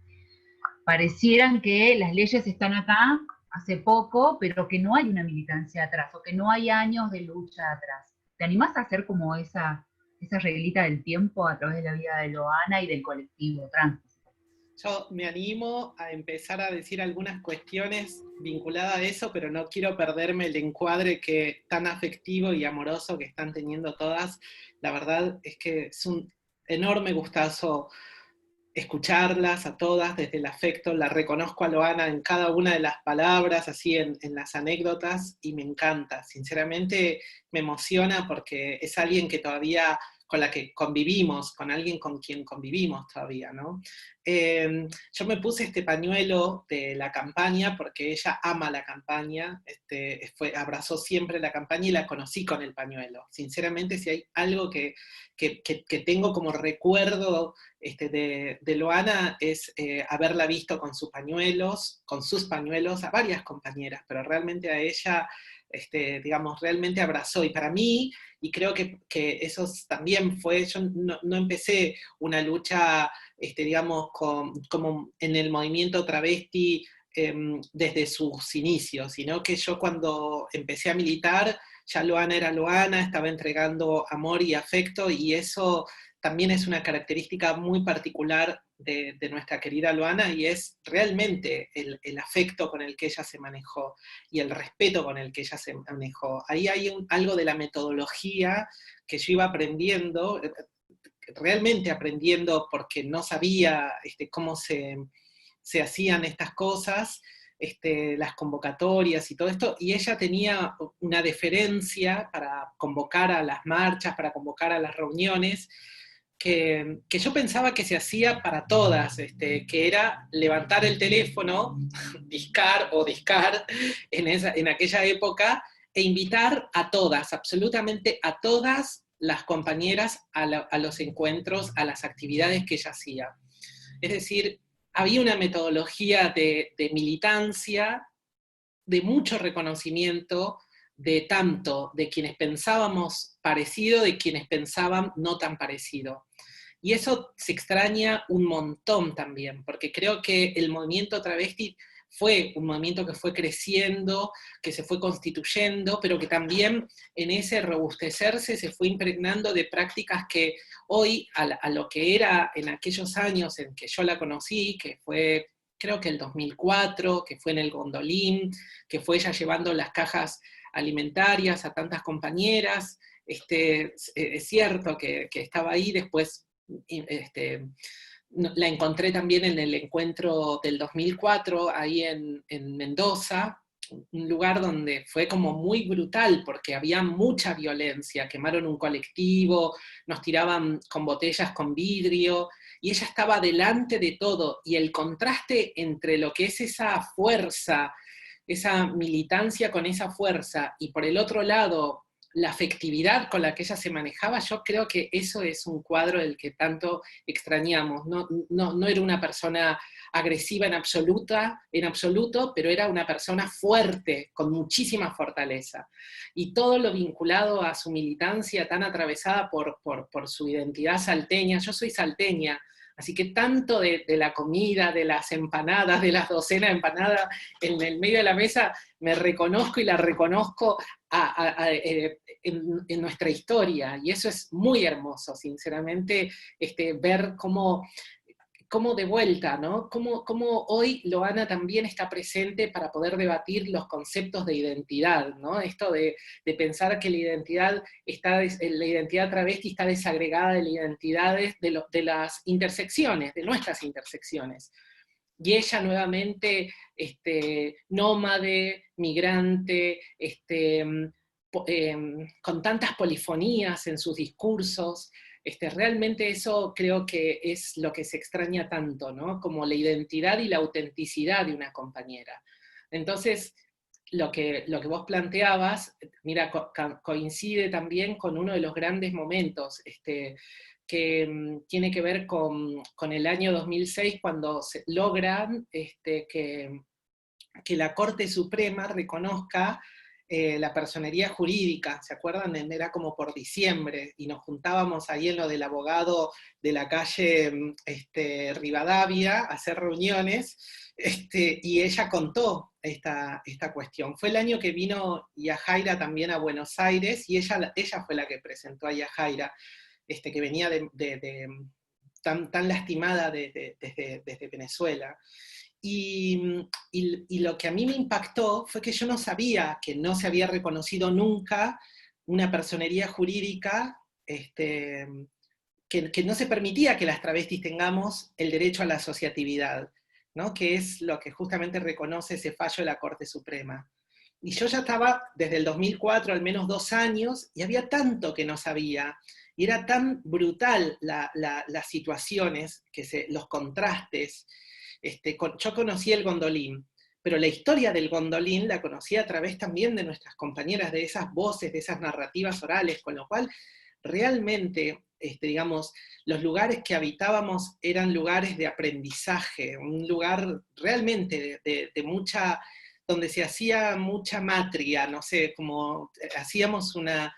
parecieran que las leyes están acá hace poco, pero que no hay una militancia atrás, o que no hay años de lucha atrás. ¿Te animás a hacer como esa reglita del tiempo a través de la vida de Loana y del colectivo trans? Yo me animo a empezar a decir algunas cuestiones vinculadas a eso, pero no quiero perderme el encuadre tan afectivo y amoroso que están teniendo todas. La verdad es que es un enorme gustazo escucharlas a todas desde el afecto. La reconozco a Loana en cada una de las palabras, así en las anécdotas, y me encanta. Sinceramente me emociona porque es alguien que todavía, con la que convivimos, con alguien con quien convivimos todavía, ¿no? Yo me puse este pañuelo de la campaña porque ella ama la campaña, abrazó siempre la campaña y la conocí con el pañuelo. Sinceramente, si hay algo que tengo como recuerdo de Loana es haberla visto con sus pañuelos, a varias compañeras, pero realmente a ella, digamos, realmente abrazó. Y para mí, y creo que eso también fue, yo no empecé una lucha, digamos, como en el movimiento travesti desde sus inicios, sino que yo cuando empecé a militar, ya Loana era Loana, estaba entregando amor y afecto, y eso también es una característica muy particular de nuestra querida Luana, y es realmente el afecto con el que ella se manejó y el respeto con el que ella se manejó. Ahí hay algo de la metodología que yo iba aprendiendo, realmente aprendiendo porque no sabía cómo se hacían estas cosas, las convocatorias y todo esto, y ella tenía una deferencia para convocar a las marchas, para convocar a las reuniones, que yo pensaba que se hacía para todas, que era levantar el teléfono, discar en aquella época, e invitar a todas, absolutamente a todas las compañeras a los encuentros, a las actividades que ella hacía. Es decir, había una metodología de militancia, de mucho reconocimiento, de tanto de quienes pensábamos parecido, de quienes pensaban no tan parecido. Y eso se extraña un montón también, porque creo que el movimiento travesti fue un movimiento que fue creciendo, que se fue constituyendo, pero que también en ese robustecerse se fue impregnando de prácticas que hoy, a lo que era en aquellos años en que yo la conocí, que fue creo que el 2004, que fue en el Gondolín, que fue ella llevando las cajas alimentarias a tantas compañeras, es cierto que estaba ahí, después la encontré también en el encuentro del 2004, ahí en Mendoza, un lugar donde fue como muy brutal, porque había mucha violencia, quemaron un colectivo, nos tiraban con botellas con vidrio, y ella estaba delante de todo, y el contraste entre lo que es esa fuerza, esa militancia con esa fuerza, y por el otro lado, la afectividad con la que ella se manejaba, yo creo que eso es un cuadro del que tanto extrañamos. No era una persona agresiva en absoluto, pero era una persona fuerte, con muchísima fortaleza. Y todo lo vinculado a su militancia tan atravesada por su identidad salteña. Yo soy salteña, así que tanto de la comida, de las empanadas, de las docenas de empanadas en el medio de la mesa, me reconozco y la reconozco en nuestra historia, y eso es muy hermoso, sinceramente, ver cómo de vuelta, ¿no? Cómo hoy Loana también está presente para poder debatir los conceptos de identidad, ¿no? Esto de pensar que la identidad travesti está desagregada de las identidades, de las intersecciones, de nuestras intersecciones. Y ella nuevamente, nómade, migrante, con tantas polifonías en sus discursos, realmente eso creo que es lo que se extraña tanto, ¿no? Como la identidad y la autenticidad de una compañera. Entonces, lo que vos planteabas, mira, coincide también con uno de los grandes momentos, que tiene que ver con el año 2006, cuando se logran que la Corte Suprema reconozca la personería jurídica. ¿Se acuerdan? Era como por diciembre, y nos juntábamos ahí en lo del abogado de la calle Rivadavia a hacer reuniones, y ella contó esta cuestión. Fue el año que vino Yajaira también a Buenos Aires, y ella fue la que presentó a Yajaira, que venía tan lastimada desde Venezuela. Y lo que a mí me impactó fue que yo no sabía que no se había reconocido nunca una personería jurídica, que no se permitía que las travestis tengamos el derecho a la asociatividad, ¿no? Que es lo que justamente reconoce ese fallo de la Corte Suprema. Y yo ya estaba desde el 2004, al menos 2 años, y había tanto que no sabía, y era tan brutal las situaciones, los contrastes. Yo conocí el Gondolín, pero la historia del Gondolín la conocí a través también de nuestras compañeras, de esas voces, de esas narrativas orales, con lo cual realmente, digamos, los lugares que habitábamos eran lugares de aprendizaje, un lugar realmente de mucha, donde se hacía mucha matria, no sé, como hacíamos una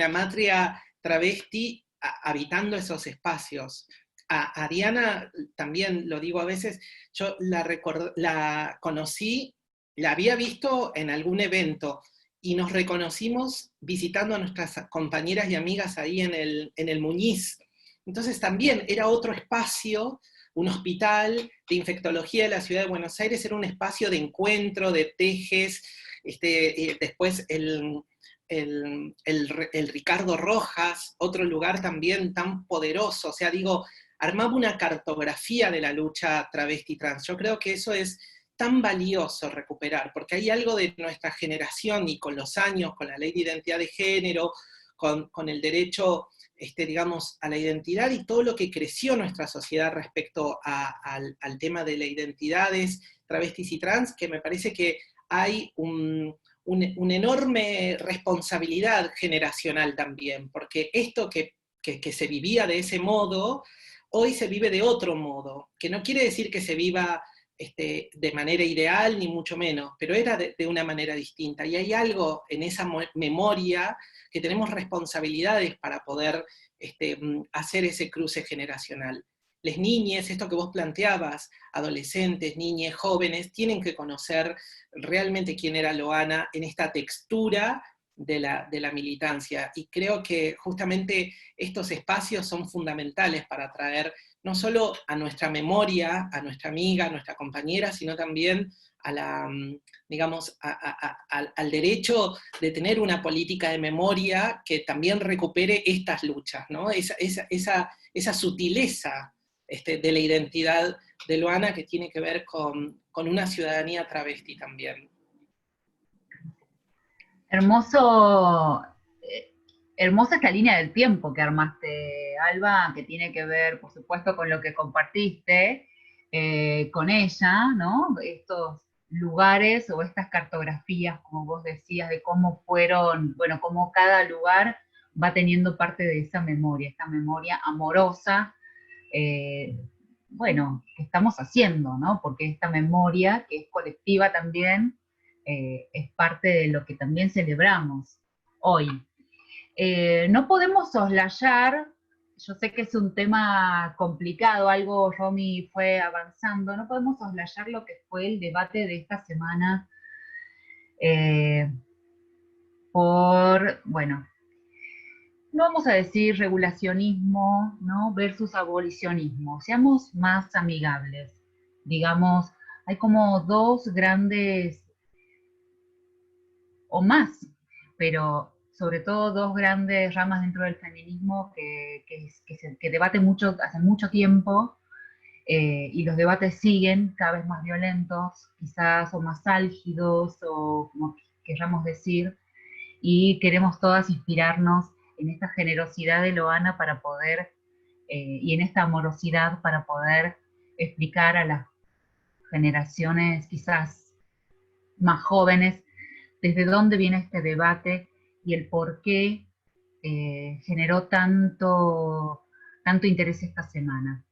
matria travesti habitando esos espacios. A Diana, también lo digo a veces, yo la conocí, la había visto en algún evento, y nos reconocimos visitando a nuestras compañeras y amigas ahí en el Muñiz. Entonces también era otro espacio un hospital de infectología de la ciudad de Buenos Aires era un espacio de encuentro, de tejes, después el Ricardo Rojas, otro lugar también tan poderoso, o sea, digo, armaba una cartografía de la lucha travesti trans. Yo creo que eso es tan valioso recuperar, porque hay algo de nuestra generación y con los años, con la ley de identidad de género, con el derecho, digamos, a la identidad y todo lo que creció nuestra sociedad respecto al tema de las identidades travestis y trans, que me parece que hay una enorme responsabilidad generacional también, porque esto que se vivía de ese modo, hoy se vive de otro modo, que no quiere decir que se viva de manera ideal, ni mucho menos, pero era de una manera distinta, y hay algo en esa memoria que tenemos responsabilidades para poder hacer ese cruce generacional. Las niñas, esto que vos planteabas, adolescentes, niñas, jóvenes, tienen que conocer realmente quién era Loana en esta textura de la militancia, y creo que justamente estos espacios son fundamentales para traer no solo a nuestra memoria, a nuestra amiga, a nuestra compañera, sino también digamos, al derecho de tener una política de memoria que también recupere estas luchas, ¿no? Esa sutileza de la identidad de Loana, que tiene que ver con una ciudadanía travesti también. Hermosa esta línea del tiempo que armaste, Alba, que tiene que ver, por supuesto, con lo que compartiste con ella, ¿no? Estos lugares o estas cartografías, como vos decías, de cómo fueron, bueno, cómo cada lugar va teniendo parte de esa memoria, esta memoria amorosa, bueno, que estamos haciendo, ¿no? Porque esta memoria, que es colectiva también, es parte de lo que también celebramos hoy. No podemos soslayar, yo sé que es un tema complicado, algo Romy fue avanzando, no podemos soslayar lo que fue el debate de esta semana bueno, no vamos a decir regulacionismo, ¿no? Versus abolicionismo, seamos más amigables, digamos, hay como dos grandes, o más, pero sobre todo dos grandes ramas dentro del feminismo que debaten mucho, hace mucho tiempo, y los debates siguen cada vez más violentos, quizás o más álgidos, o como queramos decir, y queremos todas inspirarnos en esta generosidad de Loana para poder, y en esta amorosidad para poder explicar a las generaciones quizás más jóvenes desde dónde viene este debate y el por qué generó tanto interés esta semana.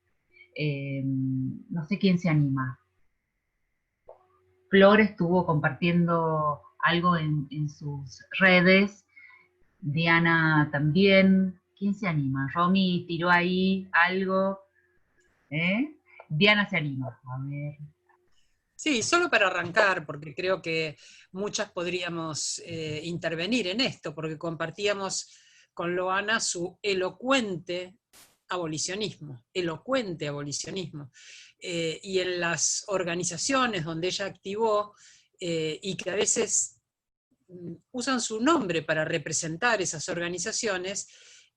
No sé quién se anima. Flor estuvo compartiendo algo en sus redes, Diana también. ¿Quién se anima? Romy tiró ahí algo. Diana se anima. A ver. Sí, solo para arrancar, porque creo que muchas podríamos intervenir en esto, porque compartíamos con Loana su elocuente abolicionismo, y en las organizaciones donde ella activó, y que a veces usan su nombre para representar esas organizaciones,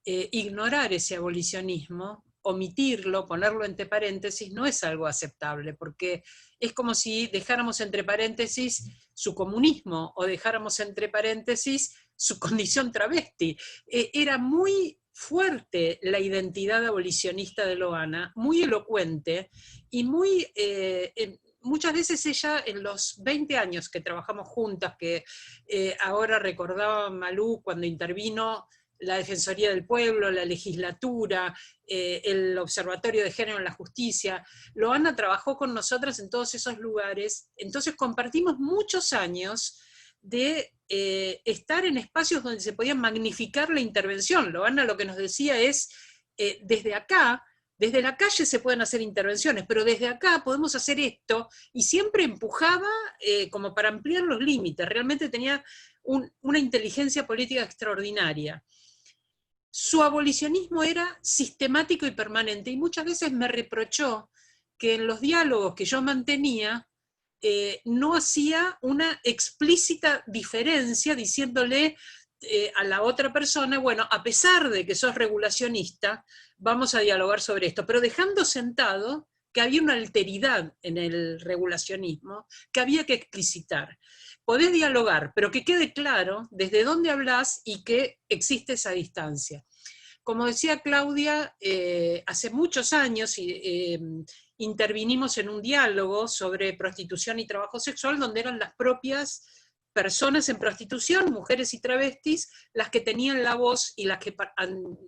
ignorar ese abolicionismo, omitirlo, ponerlo entre paréntesis, no es algo aceptable, porque es como si dejáramos entre paréntesis su comunismo, o dejáramos entre paréntesis su condición travesti. Era muy fuerte la identidad abolicionista de Loana, muy elocuente, y muy... muchas veces ella, en los 20 años que trabajamos juntas, que ahora recordaba Malú cuando intervino la Defensoría del Pueblo, la legislatura, el Observatorio de Género en la Justicia, Loana trabajó con nosotras en todos esos lugares, entonces compartimos muchos años de estar en espacios donde se podía magnificar la intervención. Loana lo que nos decía es, desde acá, desde la calle se pueden hacer intervenciones, pero desde acá podemos hacer esto, y siempre empujaba como para ampliar los límites, realmente tenía una inteligencia política extraordinaria. Su abolicionismo era sistemático y permanente, y muchas veces me reprochó que en los diálogos que yo mantenía, no hacía una explícita diferencia diciéndole a la otra persona, bueno, a pesar de que sos regulacionista, vamos a dialogar sobre esto, pero dejando sentado que había una alteridad en el regulacionismo que había que explicitar. Podés dialogar, pero que quede claro desde dónde hablás y que existe esa distancia. Como decía Claudia, hace muchos años intervinimos en un diálogo sobre prostitución y trabajo sexual, donde eran las propias personas en prostitución, mujeres y travestis, las que tenían la voz y las que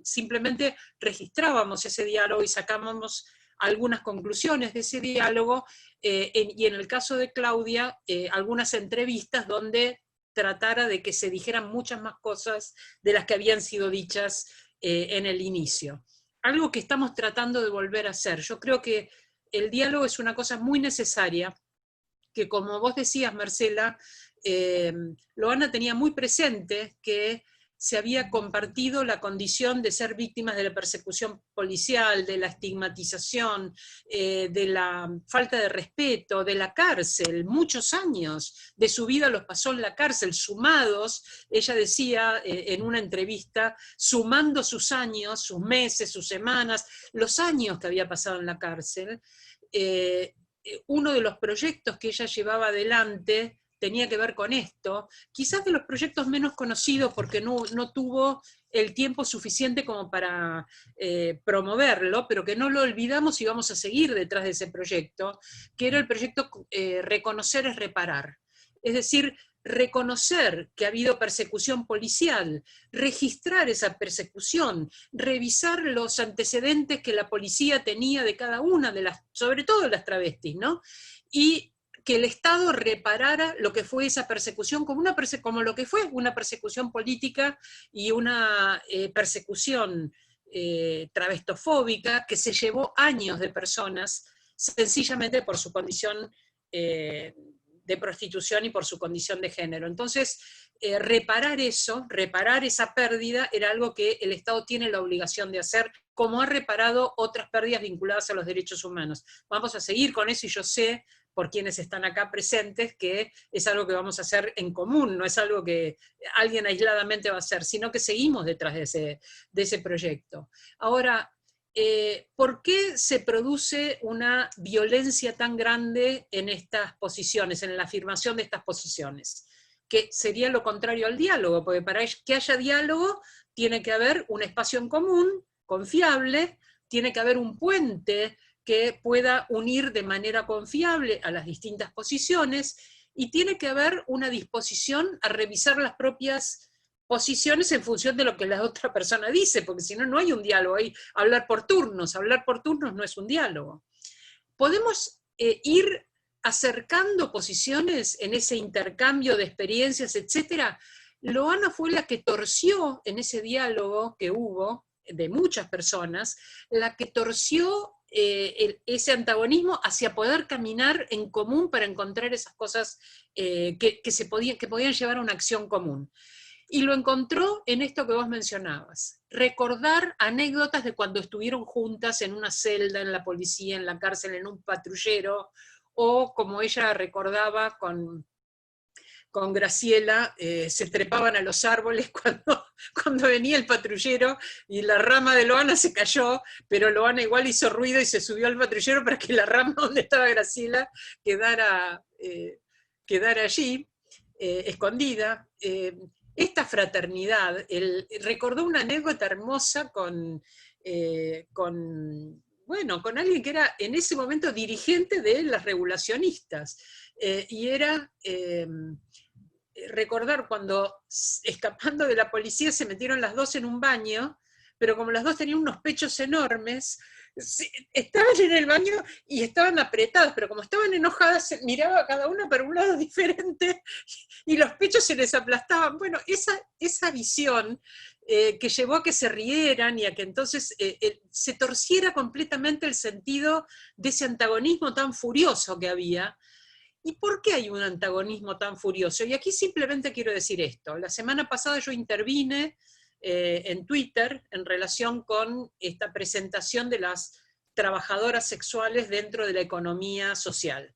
simplemente registrábamos ese diálogo y sacábamos algunas conclusiones de ese diálogo, y en el caso de Claudia, algunas entrevistas donde tratara de que se dijeran muchas más cosas de las que habían sido dichas en el inicio. Algo que estamos tratando de volver a hacer. Yo creo que el diálogo es una cosa muy necesaria, que como vos decías, Marcela, Loana tenía muy presente que se había compartido la condición de ser víctimas de la persecución policial, de la estigmatización, de la falta de respeto, de la cárcel. Muchos años de su vida los pasó en la cárcel, sumados, ella decía en una entrevista, sumando sus años, sus meses, sus semanas, los años que había pasado en la cárcel. Uno de los proyectos que ella llevaba adelante tenía que ver con esto, quizás de los proyectos menos conocidos porque no tuvo el tiempo suficiente como para promoverlo, pero que no lo olvidamos y vamos a seguir detrás de ese proyecto, que era el proyecto Reconocer es Reparar. Es decir, reconocer que ha habido persecución policial, registrar esa persecución, revisar los antecedentes que la policía tenía de cada una de las, sobre todo de las travestis, ¿no? Y que el Estado reparara lo que fue esa persecución como lo que fue una persecución política y una persecución travestofóbica que se llevó años de personas sencillamente por su condición de prostitución y por su condición de género. Entonces, reparar eso, reparar esa pérdida, era algo que el Estado tiene la obligación de hacer, como ha reparado otras pérdidas vinculadas a los derechos humanos. Vamos a seguir con eso y yo sé, por quienes están acá presentes, que es algo que vamos a hacer en común, no es algo que alguien aisladamente va a hacer, sino que seguimos detrás de ese proyecto. Ahora, ¿por qué se produce una violencia tan grande en estas posiciones, en la afirmación de estas posiciones? Que sería lo contrario al diálogo, porque para que haya diálogo tiene que haber un espacio en común, confiable, tiene que haber un puente que pueda unir de manera confiable a las distintas posiciones, y tiene que haber una disposición a revisar las propias posiciones en función de lo que la otra persona dice, porque si no, no hay un diálogo, hay hablar por turnos no es un diálogo. Podemos ir acercando posiciones en ese intercambio de experiencias, etc. Loana fue la que torció en ese diálogo que hubo, de muchas personas, la que torció ese antagonismo hacia poder caminar en común para encontrar esas cosas que podían llevar a una acción común. Y lo encontró en esto que vos mencionabas, recordar anécdotas de cuando estuvieron juntas en una celda, en la policía, en la cárcel, en un patrullero, o como ella recordaba con Graciela, se trepaban a los árboles cuando venía el patrullero y la rama de Loana se cayó, pero Loana igual hizo ruido y se subió al patrullero para que la rama donde estaba Graciela quedara allí, escondida. Esta fraternidad, recordó una anécdota hermosa con alguien que era en ese momento dirigente de las regulacionistas, y era recordar cuando, escapando de la policía, se metieron las dos en un baño, pero como las dos tenían unos pechos enormes, estaban en el baño y estaban apretadas, pero como estaban enojadas, miraba cada una para un lado diferente y los pechos se les aplastaban. Bueno, esa visión que llevó a que se rieran y a que entonces se torciera completamente el sentido de ese antagonismo tan furioso que había. ¿Y por qué hay un antagonismo tan furioso? Y aquí simplemente quiero decir esto. La semana pasada yo intervine en Twitter en relación con esta presentación de las trabajadoras sexuales dentro de la economía social,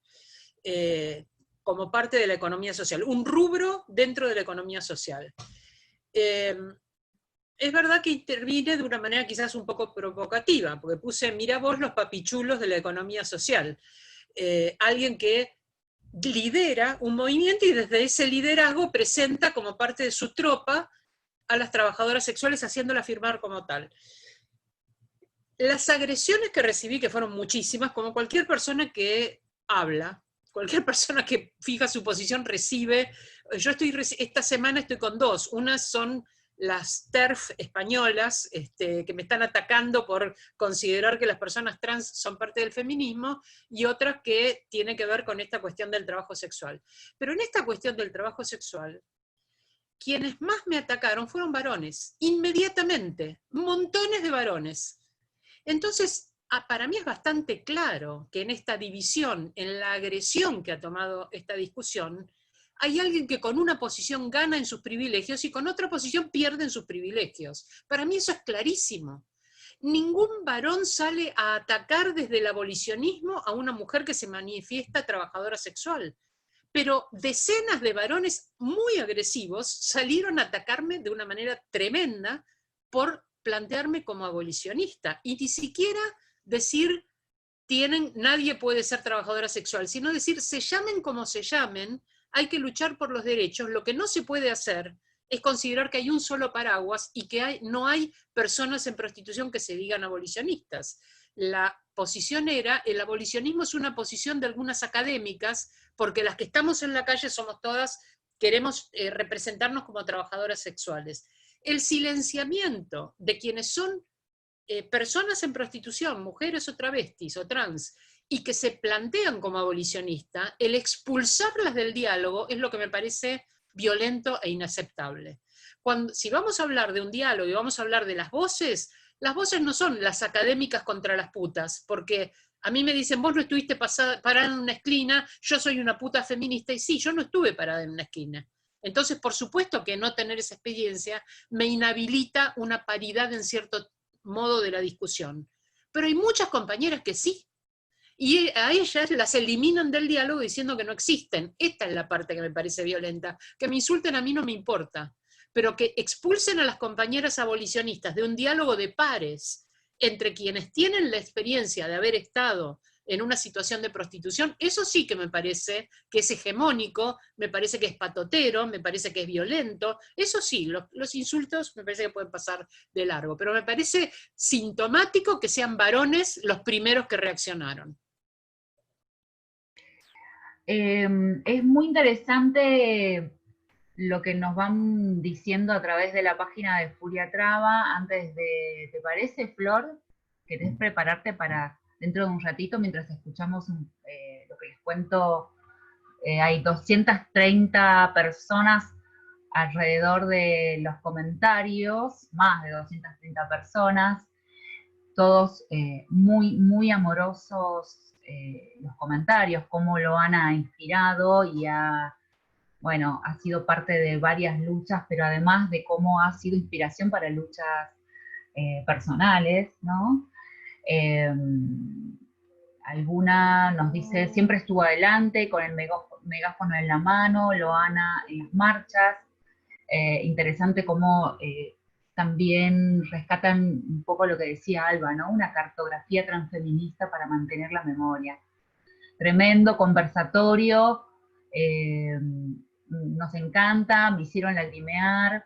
como parte de la economía social, un rubro dentro de la economía social. Es verdad que intervine de una manera quizás un poco provocativa, porque puse, mirá vos los papichulos de la economía social. Alguien que lidera un movimiento y desde ese liderazgo presenta como parte de su tropa a las trabajadoras sexuales haciéndolas firmar como tal. Las agresiones que recibí, que fueron muchísimas, como cualquier persona que habla, cualquier persona que fija su posición recibe, esta semana estoy con dos, unas son las TERF españolas, que me están atacando por considerar que las personas trans son parte del feminismo, y otras que tienen que ver con esta cuestión del trabajo sexual. Pero en esta cuestión del trabajo sexual, quienes más me atacaron fueron varones, inmediatamente, montones de varones. Entonces, para mí es bastante claro que en esta división, en la agresión que ha tomado esta discusión, hay alguien que con una posición gana en sus privilegios y con otra posición pierde en sus privilegios. Para mí eso es clarísimo. Ningún varón sale a atacar desde el abolicionismo a una mujer que se manifiesta trabajadora sexual. Pero decenas de varones muy agresivos salieron a atacarme de una manera tremenda por plantearme como abolicionista. Y ni siquiera decir, nadie puede ser trabajadora sexual, sino decir, se llamen como se llamen, hay que luchar por los derechos. Lo que no se puede hacer es considerar que hay un solo paraguas y que no hay personas en prostitución que se digan abolicionistas. La posición era, el abolicionismo es una posición de algunas académicas, porque las que estamos en la calle somos todas, queremos representarnos como trabajadoras sexuales. El silenciamiento de quienes son personas en prostitución, mujeres o travestis o trans, y que se plantean como abolicionistas, el expulsarlas del diálogo es lo que me parece violento e inaceptable. Si vamos a hablar de un diálogo y vamos a hablar de las voces no son las académicas contra las putas, porque a mí me dicen, vos no estuviste parada en una esquina, yo soy una puta feminista, y sí, yo no estuve parada en una esquina. Entonces, por supuesto que no tener esa experiencia me inhabilita una paridad en cierto modo de la discusión. Pero hay muchas compañeras que sí, y a ellas las eliminan del diálogo diciendo que no existen. Esta es la parte que me parece violenta. Que me insulten a mí no me importa, pero que expulsen a las compañeras abolicionistas de un diálogo de pares entre quienes tienen la experiencia de haber estado en una situación de prostitución, eso sí que me parece que es hegemónico, me parece que es patotero, me parece que es violento, eso sí, los insultos me parece que pueden pasar de largo, pero me parece sintomático que sean varones los primeros que reaccionaron. Es muy interesante lo que nos van diciendo a través de la página de Furia Traba. Antes de, ¿te parece, Flor? ¿Querés prepararte para dentro de un ratito, mientras escuchamos lo que les cuento? Hay 230 personas alrededor de los comentarios, más de 230 personas, todos muy, muy amorosos. Los comentarios, cómo lo ha inspirado y ha sido parte de varias luchas, pero además de cómo ha sido inspiración para luchas personales, ¿no? Alguna nos dice, siempre estuvo adelante con el megáfono en la mano, Loana en las marchas. Interesante cómo también rescatan un poco lo que decía Alba, ¿no? Una cartografía transfeminista para mantener la memoria. Tremendo conversatorio, nos encanta, me hicieron lagrimear,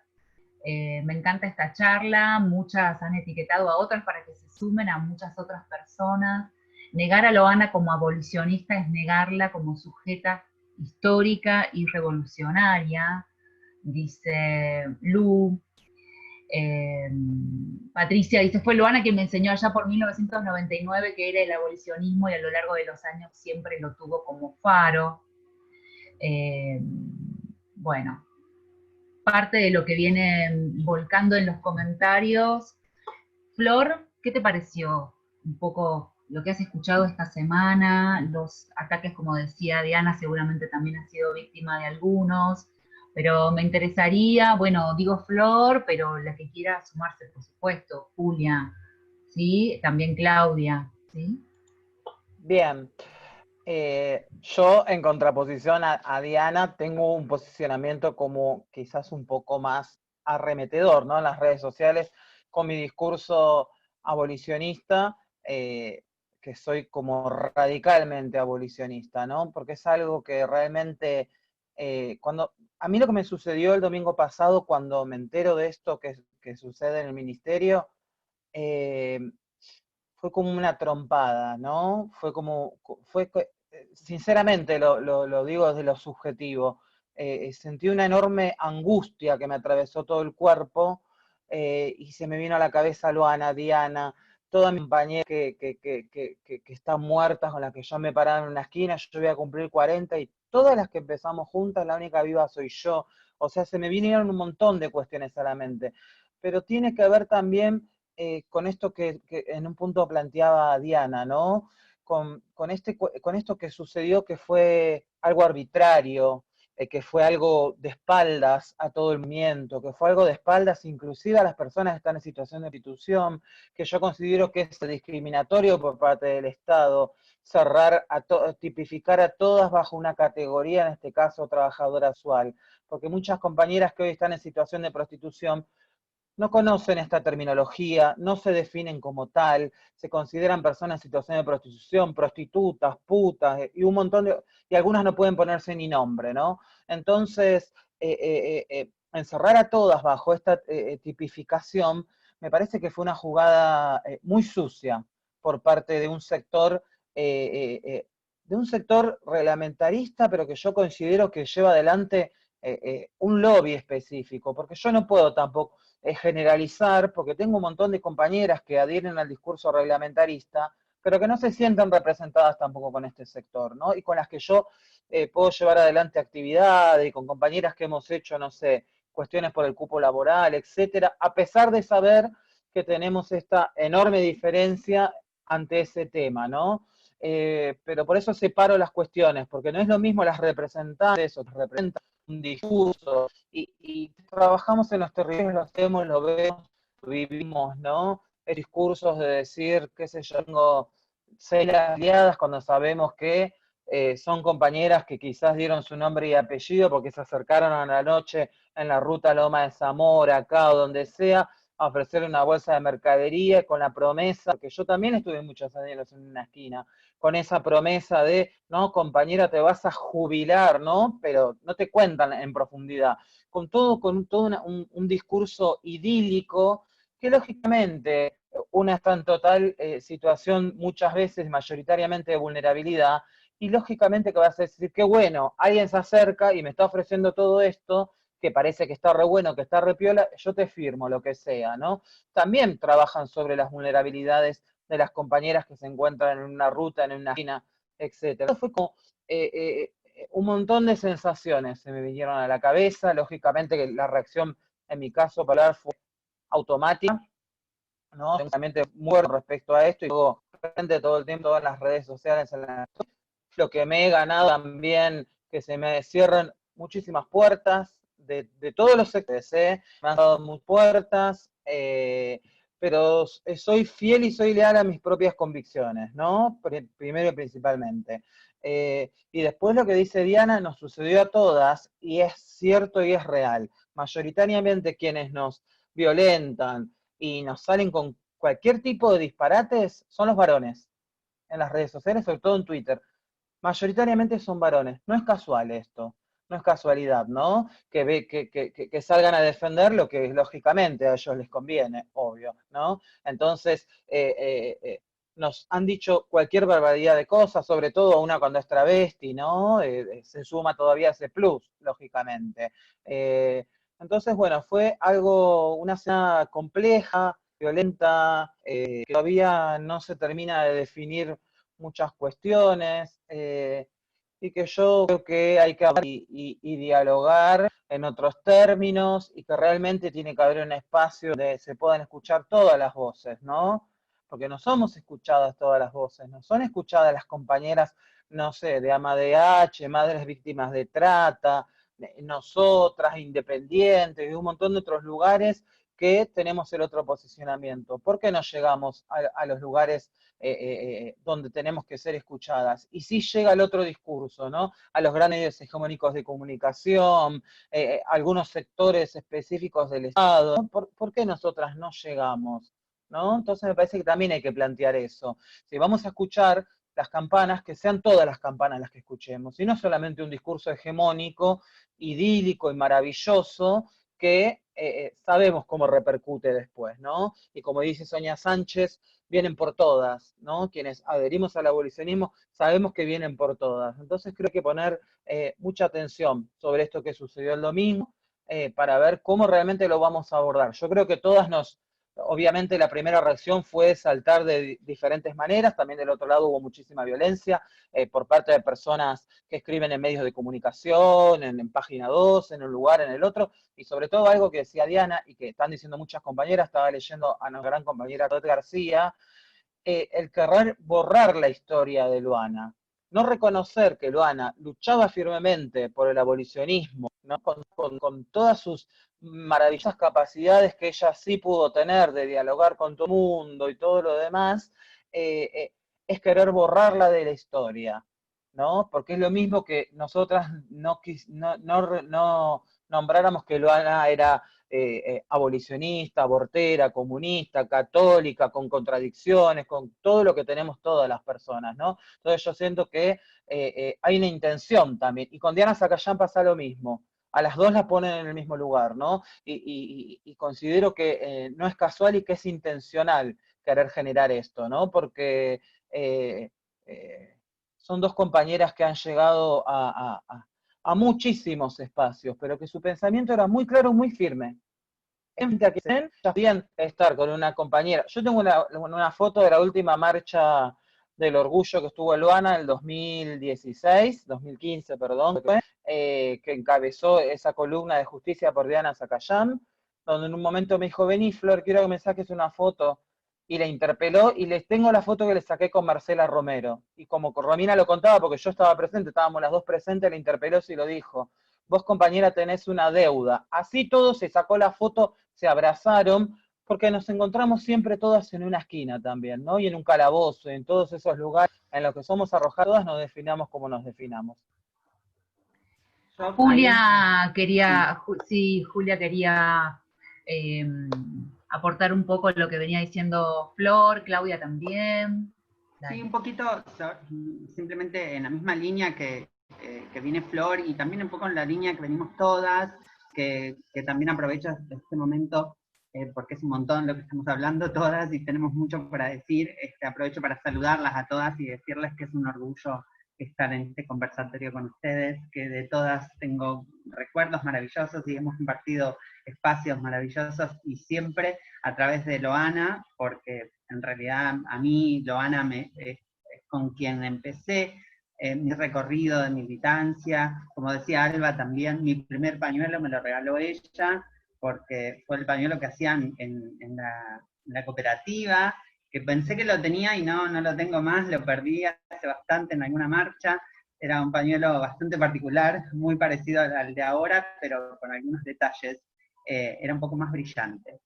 me encanta esta charla, muchas han etiquetado a otras para que se sumen a muchas otras personas. Negar a Loana como abolicionista es negarla como sujeta histórica y revolucionaria, dice Lu. Patricia dice, fue Loana quien me enseñó allá por 1999 que era el abolicionismo y a lo largo de los años siempre lo tuvo como faro. Bueno, parte de lo que viene volcando en los comentarios. Flor, ¿qué te pareció un poco lo que has escuchado esta semana? Los ataques, como decía Diana, seguramente también has sido víctima de algunos. Pero me interesaría, bueno, digo Flor, pero la que quiera sumarse, por supuesto, Julia, ¿sí? También Claudia. ¿sí? Bien. Yo, en contraposición a Diana, tengo un posicionamiento como quizás un poco más arremetedor, ¿no? En las redes sociales, con mi discurso abolicionista, que soy como radicalmente abolicionista, ¿no? Porque es algo que realmente, a mí lo que me sucedió el domingo pasado, cuando me entero de esto que sucede en el ministerio, eh, fue como una trompada, ¿no? Sinceramente lo digo desde lo subjetivo, sentí una enorme angustia que me atravesó todo el cuerpo, y se me vino a la cabeza Luana, Diana, todas mis compañeras que están muertas, con las que yo me paraba en una esquina. Yo voy a cumplir 40 y todas las que empezamos juntas, la única viva soy yo. O sea, se me vinieron un montón de cuestiones a la mente, pero tiene que ver también con esto que en un punto planteaba Diana, ¿no? Con esto que sucedió, que fue algo arbitrario, que fue algo de espaldas a todo el movimiento, que fue algo de espaldas inclusive a las personas que están en situación de prostitución, que yo considero que es discriminatorio por parte del Estado tipificar a todas bajo una categoría, en este caso trabajadora sexual, porque muchas compañeras que hoy están en situación de prostitución no conocen esta terminología, no se definen como tal, se consideran personas en situación de prostitución, prostitutas, putas, y un montón y algunas no pueden ponerse ni nombre, ¿no? Entonces, encerrar a todas bajo esta tipificación, me parece que fue una jugada muy sucia por parte de un sector reglamentarista, pero que yo considero que lleva adelante un lobby específico, porque yo no puedo tampoco generalizar, porque tengo un montón de compañeras que adhieren al discurso reglamentarista, pero que no se sienten representadas tampoco con este sector, ¿no? Y con las que yo puedo llevar adelante actividades, y con compañeras que hemos hecho, no sé, cuestiones por el cupo laboral, etcétera, a pesar de saber que tenemos esta enorme diferencia ante ese tema, ¿no? Pero por eso separo las cuestiones, porque no es lo mismo las representantes o que representan un discurso, y trabajamos en los territorios, lo hacemos, lo vemos, lo vivimos, ¿no? Hay discursos de decir, qué sé yo, tengo 6 aliadas cuando sabemos que son compañeras que quizás dieron su nombre y apellido porque se acercaron a la noche en la ruta Loma de Zamora, acá o donde sea, a ofrecerle una bolsa de mercadería con la promesa, que yo también estuve muchos años en una esquina, con esa promesa de, no, compañera, te vas a jubilar, ¿no? Pero no te cuentan en profundidad. Con todo un discurso idílico que lógicamente una está en total situación muchas veces, mayoritariamente de vulnerabilidad, y lógicamente que vas a decir, qué bueno, alguien se acerca y me está ofreciendo todo esto, que parece que está re bueno, que está re piola, yo te firmo lo que sea, ¿no? También trabajan sobre las vulnerabilidades de las compañeras que se encuentran en una ruta, en una esquina, etc. Fue como un montón de sensaciones se me vinieron a la cabeza. Lógicamente que la reacción en mi caso para fue automática, ¿no? Tengo muy respecto a esto y luego todo el tiempo en las redes sociales. Lo que me he ganado también, que se me cierran muchísimas puertas de todos los sectores, me han dado muchas puertas, pero soy fiel y soy leal a mis propias convicciones, ¿no? Primero y principalmente. Y después lo que dice Diana nos sucedió a todas, y es cierto y es real. Mayoritariamente quienes nos violentan y nos salen con cualquier tipo de disparates son los varones en las redes sociales, sobre todo en Twitter. Mayoritariamente son varones. No es casual esto, no es casualidad, ¿no? Que salgan a defender lo que lógicamente a ellos les conviene, obvio, ¿no? Entonces, nos han dicho cualquier barbaridad de cosas, sobre todo una cuando es travesti, ¿no? Se suma todavía ese plus, lógicamente. Entonces, bueno, fue una escena compleja, violenta, que todavía no se termina de definir muchas cuestiones, y que yo creo que hay que hablar y dialogar en otros términos, y que realmente tiene que haber un espacio donde se puedan escuchar todas las voces, ¿no? Porque no somos escuchadas todas las voces, no son escuchadas las compañeras, no sé, de AMADH, madres víctimas de trata, nosotras, independientes, y un montón de otros lugares que tenemos el otro posicionamiento. ¿Por qué no llegamos a los lugares donde tenemos que ser escuchadas? Y sí llega el otro discurso, ¿no? A los grandes medios hegemónicos de comunicación, algunos sectores específicos del Estado. ¿Por qué nosotras no llegamos? ¿No? Entonces me parece que también hay que plantear eso. Si vamos a escuchar las campanas, que sean todas las campanas las que escuchemos, y no solamente un discurso hegemónico, idílico y maravilloso, que sabemos cómo repercute después, ¿no? Y como dice Sonia Sánchez, vienen por todas, ¿no? Quienes adherimos al abolicionismo sabemos que vienen por todas. Entonces creo que poner mucha atención sobre esto que sucedió el domingo, para ver cómo realmente lo vamos a abordar. Yo creo que todas obviamente la primera reacción fue saltar de diferentes maneras, también del otro lado hubo muchísima violencia por parte de personas que escriben en medios de comunicación, en Página 2, en un lugar, en el otro, y sobre todo algo que decía Diana y que están diciendo muchas compañeras, estaba leyendo a nuestra gran compañera Red García, el querer borrar la historia de Luana, no reconocer que Luana luchaba firmemente por el abolicionismo, ¿no? con todas sus maravillosas capacidades que ella sí pudo tener de dialogar con todo el mundo y todo lo demás, es querer borrarla de la historia, ¿no? Porque es lo mismo que nosotras no nombráramos que Luana era abolicionista, abortera, comunista, católica, con contradicciones, con todo lo que tenemos todas las personas, ¿no? Entonces yo siento que hay una intención también, y con Diana Zacayán pasa lo mismo, a las dos las ponen en el mismo lugar, ¿no? Y considero que no es casual y que es intencional querer generar esto, ¿no? Porque son dos compañeras que han llegado a muchísimos espacios, pero que su pensamiento era muy claro, muy firme. Ya podían estar con una compañera. Yo tengo una foto de la última marcha del orgullo que estuvo en Luana en el 2015, que encabezó esa columna de Justicia por Diana Zacayán, donde en un momento me dijo, vení Flor, quiero que me saques una foto, y le interpeló, y les tengo la foto que le saqué con Marcela Romero, y como Romina lo contaba, porque yo estaba presente, estábamos las dos presentes, le interpeló y lo dijo, vos compañera tenés una deuda. Así todo se sacó la foto, se abrazaron, porque nos encontramos siempre todas en una esquina también, ¿no? Y en un calabozo, en todos esos lugares en los que somos arrojadas, todas nos definamos como nos definamos. Julia quería aportar un poco lo que venía diciendo Flor, Claudia también. Sí, un poquito, simplemente en la misma línea que viene Flor, y también un poco en la línea que venimos todas, que también aprovecho este momento, porque es un montón lo que estamos hablando todas y tenemos mucho para decir. Aprovecho para saludarlas a todas y decirles que es un orgullo estar en este conversatorio con ustedes, que de todas tengo recuerdos maravillosos y hemos compartido espacios maravillosos, y siempre a través de Loana, porque en realidad a mí Loana es con quien empecé mi recorrido de militancia. Como decía Alba también, mi primer pañuelo me lo regaló ella, porque fue el pañuelo que hacían en la cooperativa, que pensé que lo tenía y no lo tengo más, lo perdí hace bastante en alguna marcha. Era un pañuelo bastante particular, muy parecido al de ahora, pero con algunos detalles. Era un poco más brillante.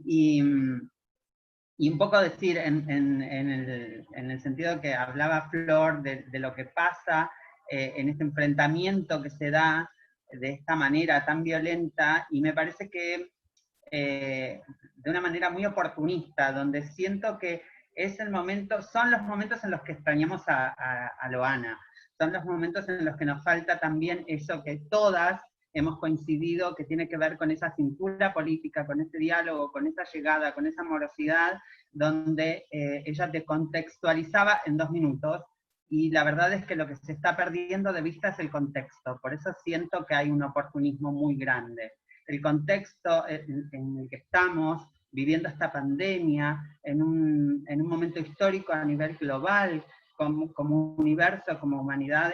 Y un poco decir, en el sentido que hablaba Flor, de lo que pasa en este enfrentamiento que se da de esta manera tan violenta, y me parece que de una manera muy oportunista, donde siento que son los momentos en los que extrañamos a Loana, son los momentos en los que nos falta también eso que todas hemos coincidido, que tiene que ver con esa cintura política, con ese diálogo, con esa llegada, con esa amorosidad, donde ella te contextualizaba en 2 minutos, y la verdad es que lo que se está perdiendo de vista es el contexto. Por eso siento que hay un oportunismo muy grande. El contexto en el que estamos viviendo esta pandemia, en un momento histórico a nivel global, como universo, como humanidad,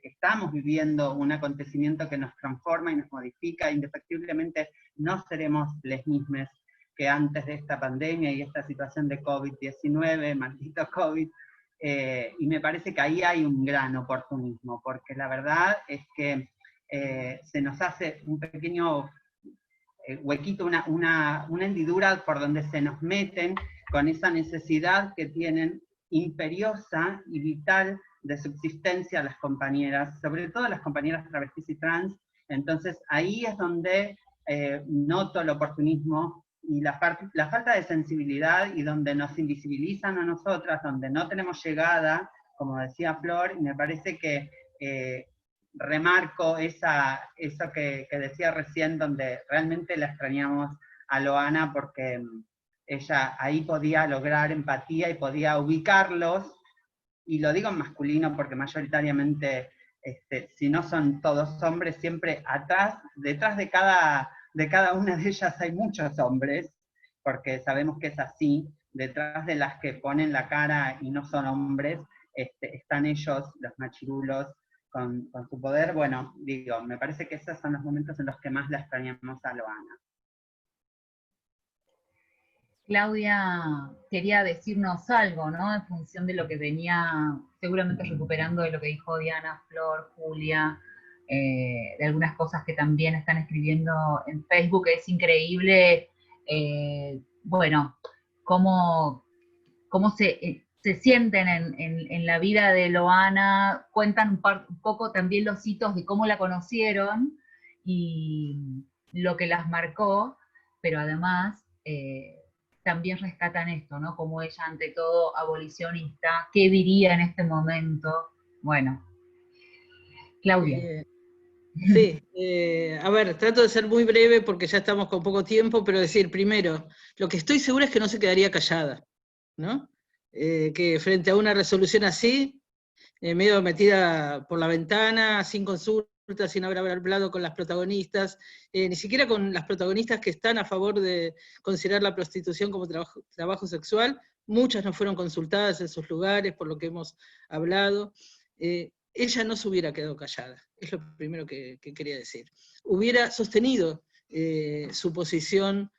estamos viviendo un acontecimiento que nos transforma y nos modifica. Indefectiblemente no seremos les mismes que antes de esta pandemia y esta situación de COVID-19, maldito COVID, y me parece que ahí hay un gran oportunismo, porque la verdad es que se nos hace un pequeño huequito, una hendidura por donde se nos meten con esa necesidad que tienen imperiosa y vital de subsistencia las compañeras, sobre todo las compañeras travestis y trans. Entonces ahí es donde noto el oportunismo y la falta de sensibilidad, y donde nos invisibilizan a nosotras, donde no tenemos llegada, como decía Flor, y me parece que remarco eso que decía recién, donde realmente la extrañamos a Loana, porque ella ahí podía lograr empatía y podía ubicarlos, y lo digo en masculino porque mayoritariamente, si no son todos hombres, siempre detrás de cada una de ellas hay muchos hombres, porque sabemos que es así. Detrás de las que ponen la cara y no son hombres, están ellos, los machirulos, con su poder. Bueno, digo, me parece que esos son los momentos en los que más la extrañamos a Loana. Claudia quería decirnos algo, ¿no? En función de lo que venía seguramente recuperando de lo que dijo Diana, Flor, Julia, de algunas cosas que también están escribiendo en Facebook. Es increíble, bueno, cómo se sienten en la vida de Loana. Cuentan un poco también los hitos de cómo la conocieron y lo que las marcó, pero además también rescatan esto, ¿no? Como ella, ante todo, abolicionista, ¿qué diría en este momento? Bueno, Claudia. Sí, a ver, trato de ser muy breve porque ya estamos con poco tiempo, pero decir, primero, lo que estoy segura es que no se quedaría callada, ¿no? Que frente a una resolución así, medio metida por la ventana, sin consulta, sin haber hablado con las protagonistas, ni siquiera con las protagonistas que están a favor de considerar la prostitución como trabajo sexual. Muchas no fueron consultadas en sus lugares, por lo que hemos hablado. Ella no se hubiera quedado callada, es lo primero que quería decir. Hubiera sostenido su posición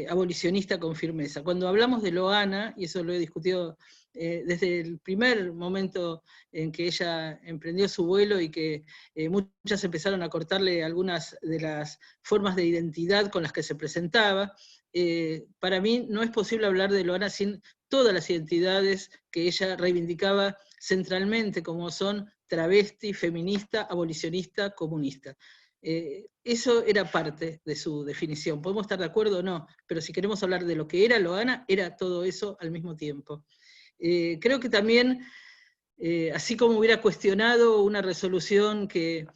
abolicionista con firmeza. Cuando hablamos de Loana, y eso lo he discutido desde el primer momento en que ella emprendió su vuelo y que muchas empezaron a cortarle algunas de las formas de identidad con las que se presentaba, para mí no es posible hablar de Loana sin todas las identidades que ella reivindicaba centralmente, como son travesti, feminista, abolicionista, comunista. Eso era parte de su definición. Podemos estar de acuerdo o no, pero si queremos hablar de lo que era Loana, era todo eso al mismo tiempo. Creo que también, así como hubiera cuestionado una resolución que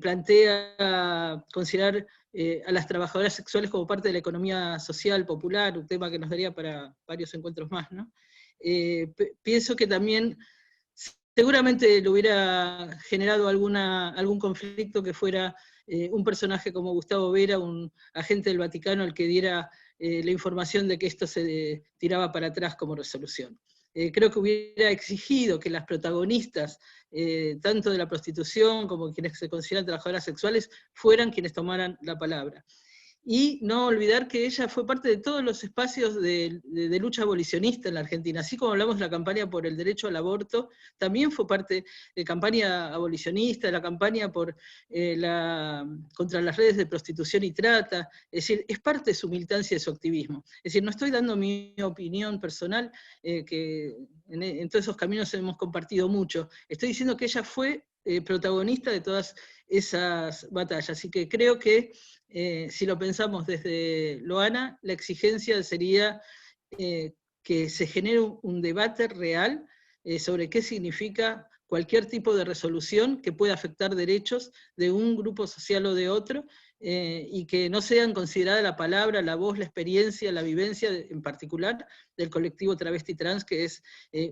plantea considerar a las trabajadoras sexuales como parte de la economía social popular, un tema que nos daría para varios encuentros más, ¿no? Pienso que también seguramente le hubiera generado algún conflicto que fuera un personaje como Gustavo Vera, un agente del Vaticano, el que diera la información de que esto se tiraba para atrás como resolución. Creo que hubiera exigido que las protagonistas, tanto de la prostitución como quienes se consideran trabajadoras sexuales, fueran quienes tomaran la palabra. Y no olvidar que ella fue parte de todos los espacios de lucha abolicionista en la Argentina. Así como hablamos de la campaña por el derecho al aborto, también fue parte de campaña abolicionista, de la campaña contra las redes de prostitución y trata. Es decir, es parte de su militancia y de su activismo. Es decir, no estoy dando mi opinión personal, que en todos esos caminos hemos compartido mucho. Estoy diciendo que ella fue protagonista de todas esas batallas. Así que creo que si lo pensamos desde Loana, la exigencia sería que se genere un debate real sobre qué significa cualquier tipo de resolución que pueda afectar derechos de un grupo social o de otro, y que no sean consideradas la palabra, la voz, la experiencia, la vivencia, en particular, del colectivo travesti trans, que es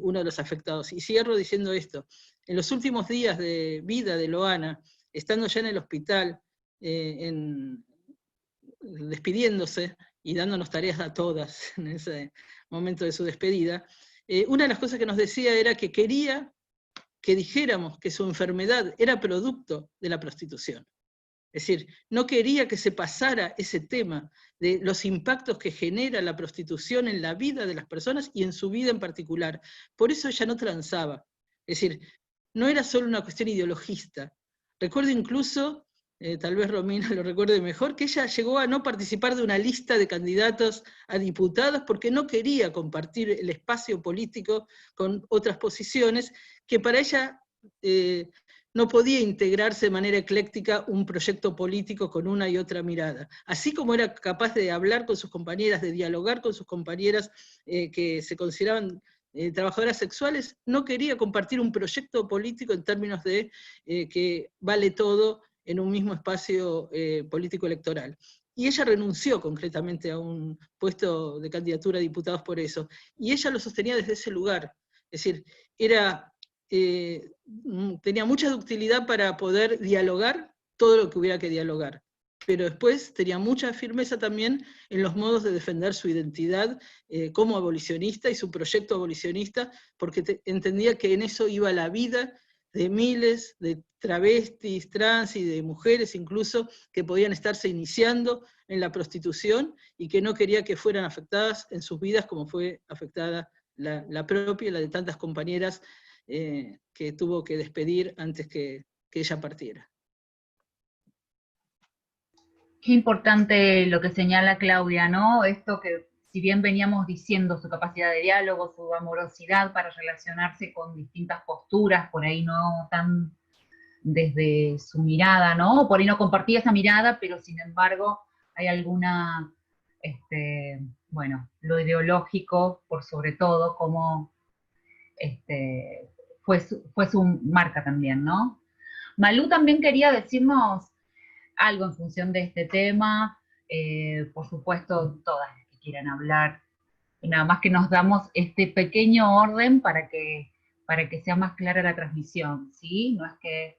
uno de los afectados. Y cierro diciendo esto: en los últimos días de vida de Loana, estando ya en el hospital, despidiéndose y dándonos tareas a todas en ese momento de su despedida, una de las cosas que nos decía era que quería que dijéramos que su enfermedad era producto de la prostitución. Es decir, no quería que se pasara ese tema de los impactos que genera la prostitución en la vida de las personas y en su vida en particular. Por eso ella no transaba. Es decir, no era solo una cuestión ideologista. Recuerdo incluso tal vez Romina lo recuerde mejor, que ella llegó a no participar de una lista de candidatos a diputados porque no quería compartir el espacio político con otras posiciones, que para ella no podía integrarse de manera ecléctica un proyecto político con una y otra mirada. Así como era capaz de hablar con sus compañeras, de dialogar con sus compañeras que se consideraban trabajadoras sexuales, no quería compartir un proyecto político en términos de que vale todo en un mismo espacio político electoral. Y ella renunció concretamente a un puesto de candidatura a diputados por eso. Y ella lo sostenía desde ese lugar. Es decir, tenía mucha ductilidad para poder dialogar todo lo que hubiera que dialogar. Pero después tenía mucha firmeza también en los modos de defender su identidad como abolicionista y su proyecto abolicionista, porque entendía que en eso iba la vida de miles de travestis, trans y de mujeres incluso, que podían estarse iniciando en la prostitución y que no quería que fueran afectadas en sus vidas como fue afectada la propia y la de tantas compañeras que tuvo que despedir antes que ella partiera. Qué importante lo que señala Claudia, ¿no? Esto que, si bien veníamos diciendo, su capacidad de diálogo, su amorosidad para relacionarse con distintas posturas, por ahí no tan desde su mirada, ¿no? Por ahí no compartía esa mirada, pero sin embargo hay alguna, bueno, lo ideológico, por sobre todo, como fue su marca también, ¿no? Malú también quería decirnos algo en función de este tema, por supuesto, todas las que quieran hablar, nada más que nos damos este pequeño orden para que sea más clara la transmisión, ¿sí? No es que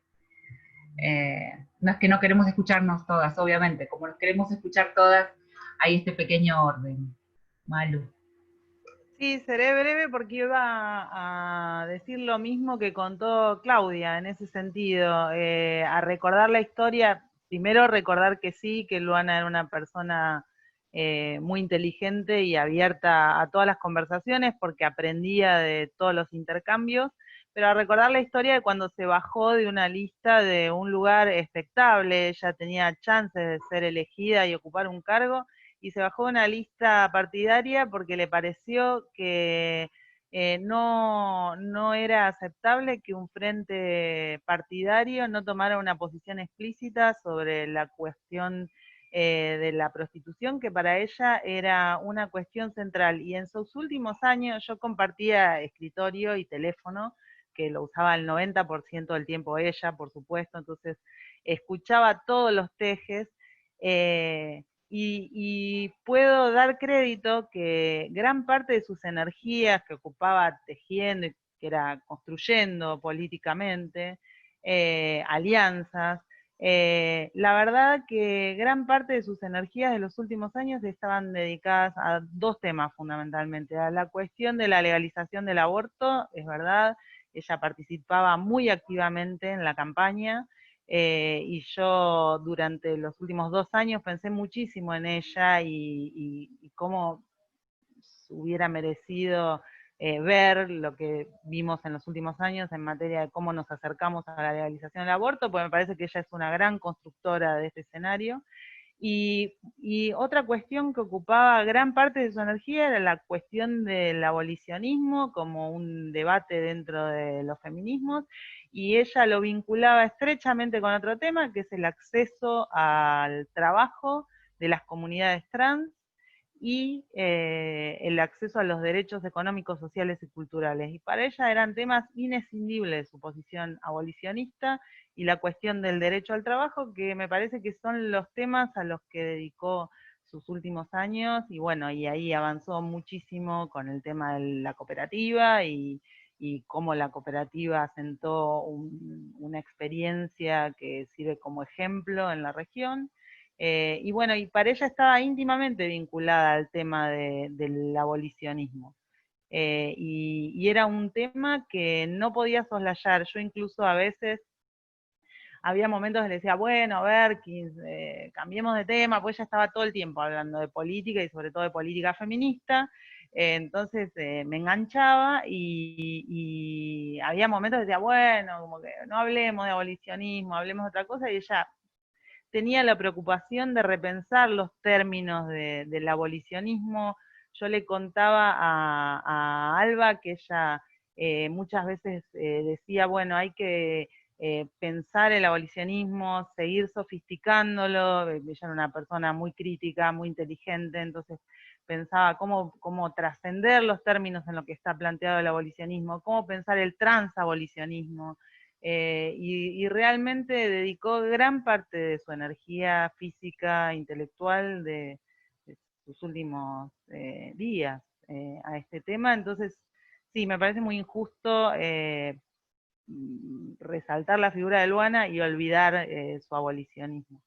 no queremos escucharnos todas, obviamente, como nos queremos escuchar todas, hay este pequeño orden. Malu. Sí, seré breve porque iba a decir lo mismo que contó Claudia en ese sentido, a recordar la historia, primero recordar que sí, que Luana era una persona muy inteligente y abierta a todas las conversaciones porque aprendía de todos los intercambios, pero a recordar la historia de cuando se bajó de una lista de un lugar expectable, ella tenía chances de ser elegida y ocupar un cargo, y se bajó de una lista partidaria porque le pareció que no era aceptable que un frente partidario no tomara una posición explícita sobre la cuestión de la prostitución, que para ella era una cuestión central. Y en sus últimos años yo compartía escritorio y teléfono, que lo usaba el 90% del tiempo ella, por supuesto, entonces escuchaba todos los tejes, y puedo dar crédito que gran parte de sus energías que ocupaba tejiendo, que era construyendo políticamente, alianzas, la verdad que gran parte de sus energías de los últimos años estaban dedicadas a dos temas fundamentalmente, a la cuestión de la legalización del aborto, es verdad, ella participaba muy activamente en la campaña, y yo durante los últimos 2 años pensé muchísimo en ella y cómo hubiera merecido ver lo que vimos en los últimos años en materia de cómo nos acercamos a la legalización del aborto, porque me parece que ella es una gran constructora de este escenario. Y otra cuestión que ocupaba gran parte de su energía era la cuestión del abolicionismo como un debate dentro de los feminismos, y ella lo vinculaba estrechamente con otro tema, que es el acceso al trabajo de las comunidades trans y el acceso a los derechos económicos, sociales y culturales. Y para ella eran temas inescindibles de su posición abolicionista y la cuestión del derecho al trabajo, que me parece que son los temas a los que dedicó sus últimos años, y bueno, y ahí avanzó muchísimo con el tema de la cooperativa y cómo la cooperativa asentó una experiencia que sirve como ejemplo en la región. Y bueno, y para ella estaba íntimamente vinculada al tema del abolicionismo. Y era un tema que no podía soslayar. Yo incluso a veces había momentos que le decía, bueno, a ver, cambiemos de tema, pues ella estaba todo el tiempo hablando de política y sobre todo de política feminista. Entonces me enganchaba y había momentos que decía, bueno, como que no hablemos de abolicionismo, hablemos de otra cosa, y ella tenía la preocupación de repensar los términos del abolicionismo. Yo le contaba a Alba que ella muchas veces decía, bueno, hay que pensar el abolicionismo, seguir sofisticándolo. Ella era una persona muy crítica, muy inteligente, entonces pensaba cómo trascender los términos en lo que está planteado el abolicionismo, cómo pensar el transabolicionismo, y realmente dedicó gran parte de su energía física, intelectual, de sus últimos días a este tema. Entonces, sí, me parece muy injusto resaltar la figura de Luana y olvidar su abolicionismo.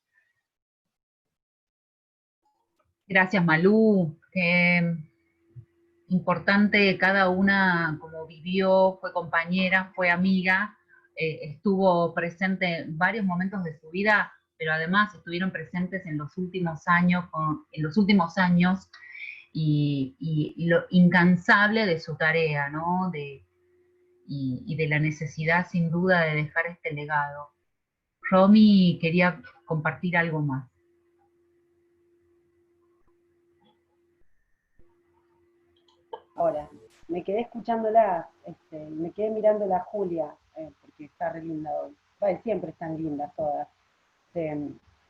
Gracias, Malú. Qué importante cada una, como vivió, fue compañera, fue amiga, estuvo presente en varios momentos de su vida, pero además estuvieron presentes en los últimos años, y lo incansable de su tarea, ¿no? Y de la necesidad, sin duda, de dejar este legado. Romy quería compartir algo más. Ahora, me quedé escuchándola, me quedé mirándola a Julia, porque está re linda hoy. Bueno, siempre están lindas todas.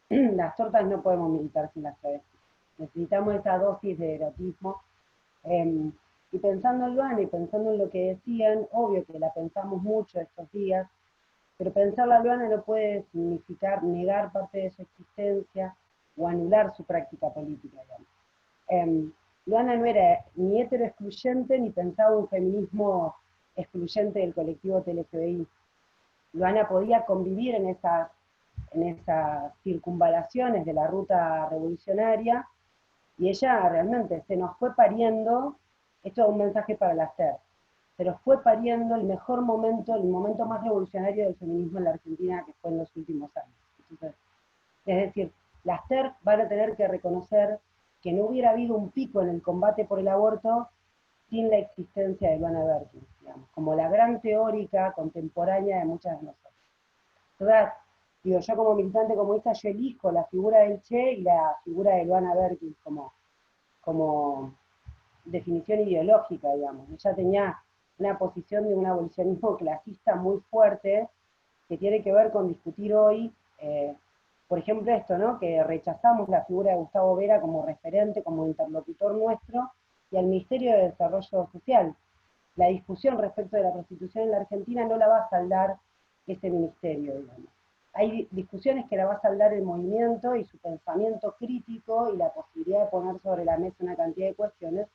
Las tortas no podemos militar sin las travestis. Necesitamos esa dosis de erotismo. Y pensando en Luana y pensando en lo que decían, obvio que la pensamos mucho estos días, pero pensar la Luana no puede significar negar parte de su existencia o anular su práctica política, digamos. Luana no era ni hetero excluyente ni pensaba un feminismo excluyente del colectivo LGBTI. Luana podía convivir en esas circunvalaciones de la ruta revolucionaria, y ella realmente se nos fue pariendo. Esto es un mensaje para la STER, pero fue pariendo el mejor momento, el momento más revolucionario del feminismo en la Argentina, que fue en los últimos años. Entonces, es decir, las TER van a tener que reconocer que no hubiera habido un pico en el combate por el aborto sin la existencia de Luana Berkins, digamos, como la gran teórica contemporánea de muchas de nosotros. Entonces, digo, yo como militante comunista, yo elijo la figura del Che y la figura de Luana Berkins como definición ideológica, digamos. Ella tenía una posición de un abolicionismo clasista muy fuerte, que tiene que ver con discutir hoy, por ejemplo, esto, ¿no? Que rechazamos la figura de Gustavo Vera como referente, como interlocutor nuestro, y al Ministerio de Desarrollo Social. La discusión respecto de la prostitución en la Argentina no la va a saldar ese ministerio, digamos. Hay discusiones que la va a saldar el movimiento y su pensamiento crítico y la posibilidad de poner sobre la mesa una cantidad de cuestiones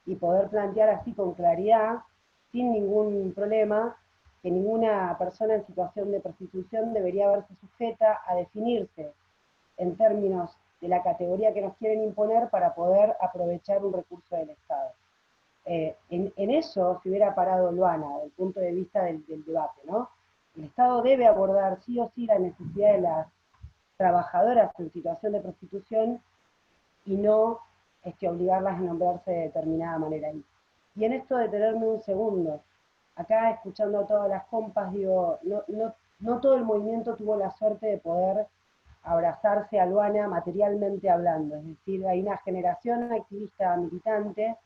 y poder plantear así con claridad, sin ningún problema, que ninguna persona en situación de prostitución debería verse sujeta a definirse en términos de la categoría que nos quieren imponer para poder aprovechar un recurso del Estado. En eso se hubiera parado Luana, desde el punto de vista del debate, ¿no? El Estado debe abordar sí o sí la necesidad de las trabajadoras en situación de prostitución y no obligarlas a nombrarse de determinada manera. Y en esto detenerme un segundo, acá escuchando a todas las compas, digo, no todo el movimiento tuvo la suerte de poder abrazarse a Luana materialmente hablando, es decir, hay una generación activista militante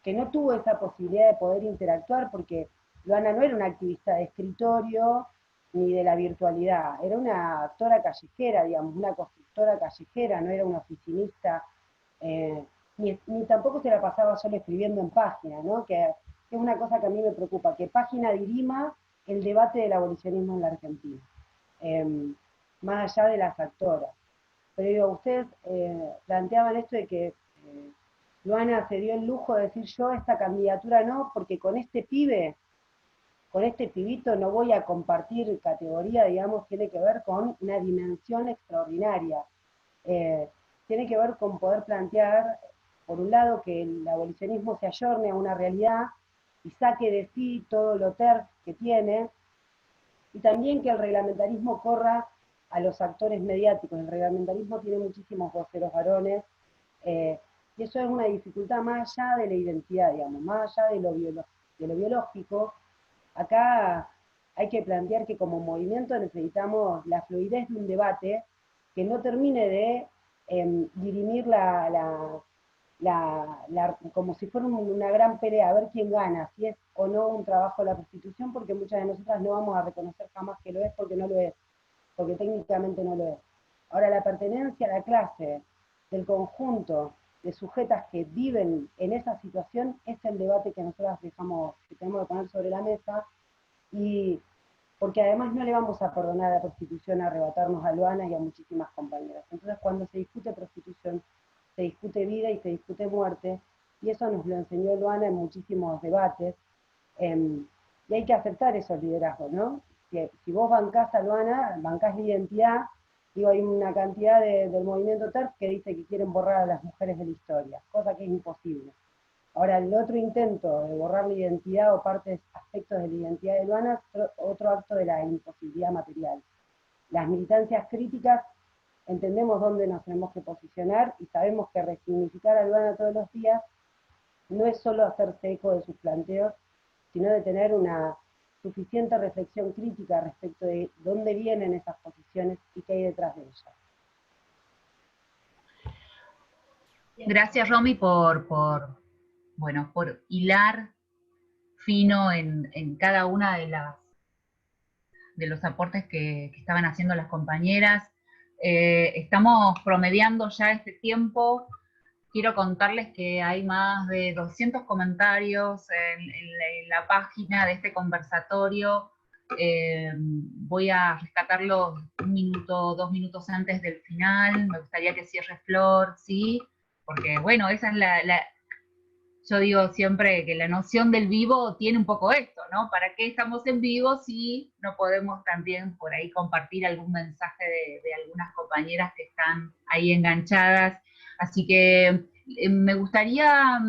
que no tuvo esa posibilidad de poder interactuar, porque Luana no era una activista de escritorio ni de la virtualidad, era una actora callejera, digamos, una constructora callejera, no era una oficinista, ni tampoco se la pasaba solo escribiendo en página, ¿no? Que es una cosa que a mí me preocupa, que página dirima el debate del abolicionismo en la Argentina, más allá de las actoras. Pero digo, ustedes planteaban esto de que Luana se dio el lujo de decir, yo esta candidatura no, porque con este pibito no voy a compartir categoría, digamos, tiene que ver con una dimensión extraordinaria. Tiene que ver con poder plantear, por un lado, que el abolicionismo se ayorne a una realidad y saque de sí todo lo TERF que tiene, y también que el reglamentarismo corra a los actores mediáticos. El reglamentarismo tiene muchísimos voceros varones, y eso es una dificultad más allá de la identidad, digamos, más allá de lo biológico. Acá hay que plantear que como movimiento necesitamos la fluidez de un debate que no termine de dirimir como si fuera una gran pelea, a ver quién gana, si es o no un trabajo de la prostitución, porque muchas de nosotras no vamos a reconocer jamás que lo es porque no lo es, porque técnicamente no lo es. Ahora, la pertenencia a la clase del conjunto de sujetas que viven en esa situación es el debate que nosotras que tenemos que poner sobre la mesa, y porque además no le vamos a perdonar a la prostitución arrebatarnos a Luana y a muchísimas compañeras. Entonces, cuando se discute prostitución, se discute vida y se discute muerte, y eso nos lo enseñó Luana en muchísimos debates, y hay que aceptar esos liderazgos, ¿no? Si vos bancás a Luana, bancás la identidad, digo, hay una cantidad del movimiento TERF que dice que quieren borrar a las mujeres de la historia, cosa que es imposible. Ahora, el otro intento de borrar la identidad o partes, aspectos de la identidad de Luana es otro acto de la imposibilidad material. Las militancias críticas entendemos dónde nos tenemos que posicionar y sabemos que resignificar a Luana todos los días no es solo hacerse eco de sus planteos, sino de tener una suficiente reflexión crítica respecto de dónde vienen esas posiciones y qué hay detrás de ellas. Gracias, Romy, por hilar fino en cada una de los aportes que estaban haciendo las compañeras. Estamos promediando ya este tiempo. Quiero contarles que hay más de 200 comentarios en la página de este conversatorio. Voy a rescatarlos 1 minuto, 2 minutos antes del final. Me gustaría que cierre Flor, ¿sí? Porque, bueno, esa es yo digo siempre que la noción del vivo tiene un poco esto, ¿no? ¿Para qué estamos en vivo si no podemos también por ahí compartir algún mensaje de algunas compañeras que están ahí enganchadas? Así que me gustaría,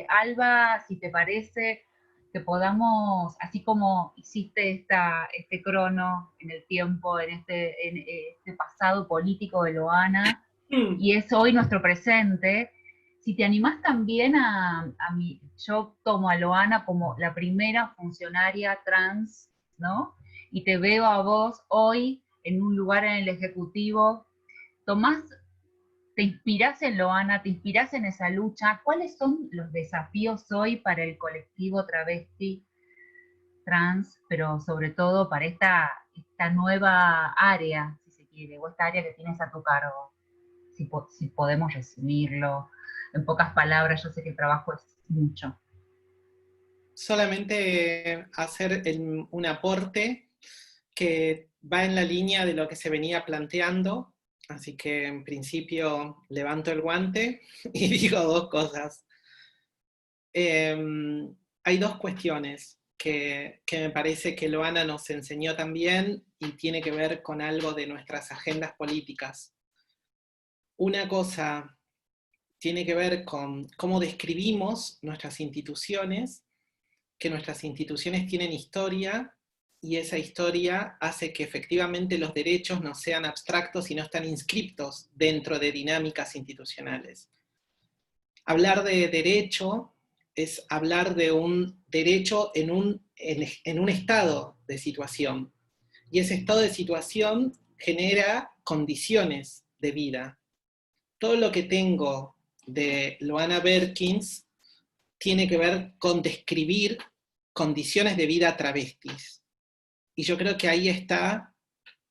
Alba, si te parece, que podamos, así como hiciste este crono en el tiempo, en este pasado político de Loana, y es hoy nuestro presente, si te animás también yo tomo a Loana como la primera funcionaria trans, ¿no? Y te veo a vos hoy en un lugar en el Ejecutivo. ¿Te inspirás en Loana? ¿Te inspirás en esa lucha? ¿Cuáles son los desafíos hoy para el colectivo travesti, trans, pero sobre todo para esta nueva área, si se quiere, o esta área que tienes a tu cargo? Si podemos resumirlo en pocas palabras, yo sé que el trabajo es mucho. Solamente hacer un aporte que va en la línea de lo que se venía planteando, así que en principio levanto el guante y digo 2 cosas. Hay 2 cuestiones que me parece que Loana nos enseñó también y tiene que ver con algo de nuestras agendas políticas. Una cosa tiene que ver con cómo describimos nuestras instituciones, que nuestras instituciones tienen historia, y esa historia hace que efectivamente los derechos no sean abstractos y no están inscriptos dentro de dinámicas institucionales. Hablar de derecho es hablar de un derecho en un estado de situación, y ese estado de situación genera condiciones de vida. Todo lo que tengo de Loana Berkins tiene que ver con describir condiciones de vida travestis. Y yo creo que ahí está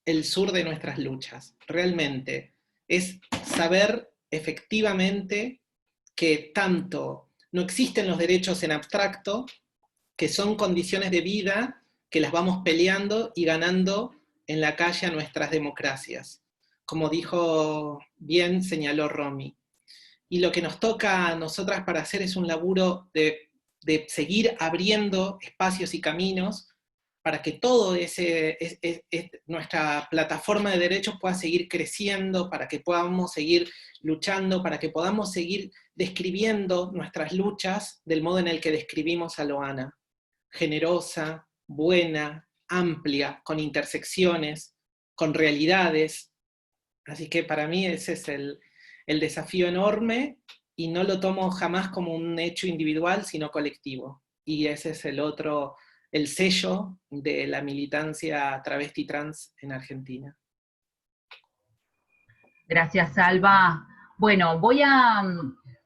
el sur de nuestras luchas. Realmente es saber efectivamente que tanto no existen los derechos en abstracto, que son condiciones de vida que las vamos peleando y ganando en la calle a nuestras democracias. Como dijo bien, señaló Romy. Y lo que nos toca a nosotras para hacer es un laburo de seguir abriendo espacios y caminos para que todo nuestra plataforma de derechos pueda seguir creciendo, para que podamos seguir luchando, para que podamos seguir describiendo nuestras luchas del modo en el que describimos a Loana. Generosa, buena, amplia, con intersecciones, con realidades. Así que para mí ese es el desafío enorme, y no lo tomo jamás como un hecho individual, sino colectivo. Y ese es el sello de la militancia travesti trans en Argentina. Gracias, Alba. Bueno, voy a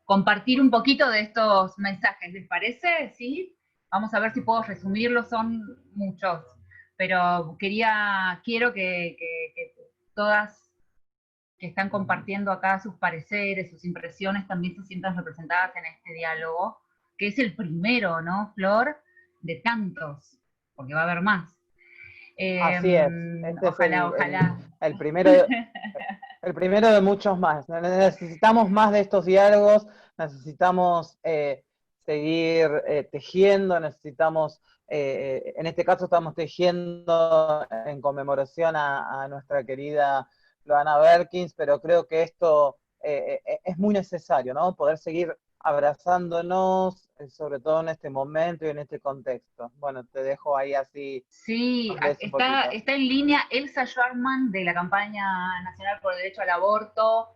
compartir un poquito de estos mensajes, ¿les parece? ¿Sí? Vamos a ver si puedo resumirlos, son muchos, pero quiero que todas que están compartiendo acá sus pareceres, sus impresiones, también se sientan representadas en este diálogo, que es el primero, ¿no, Flor? De tantos, porque va a haber más. Así es, este Ojalá, es ojalá. el primero de muchos más. Necesitamos más de estos diálogos, necesitamos seguir tejiendo, necesitamos, en este caso estamos tejiendo en conmemoración a nuestra querida Loana Berkins, pero creo que esto es muy necesario, ¿no? Poder seguir abrazándonos, sobre todo en este momento y en este contexto. Bueno, te dejo ahí así. Sí, está en línea Elsa Schwarman de la campaña nacional por el derecho al aborto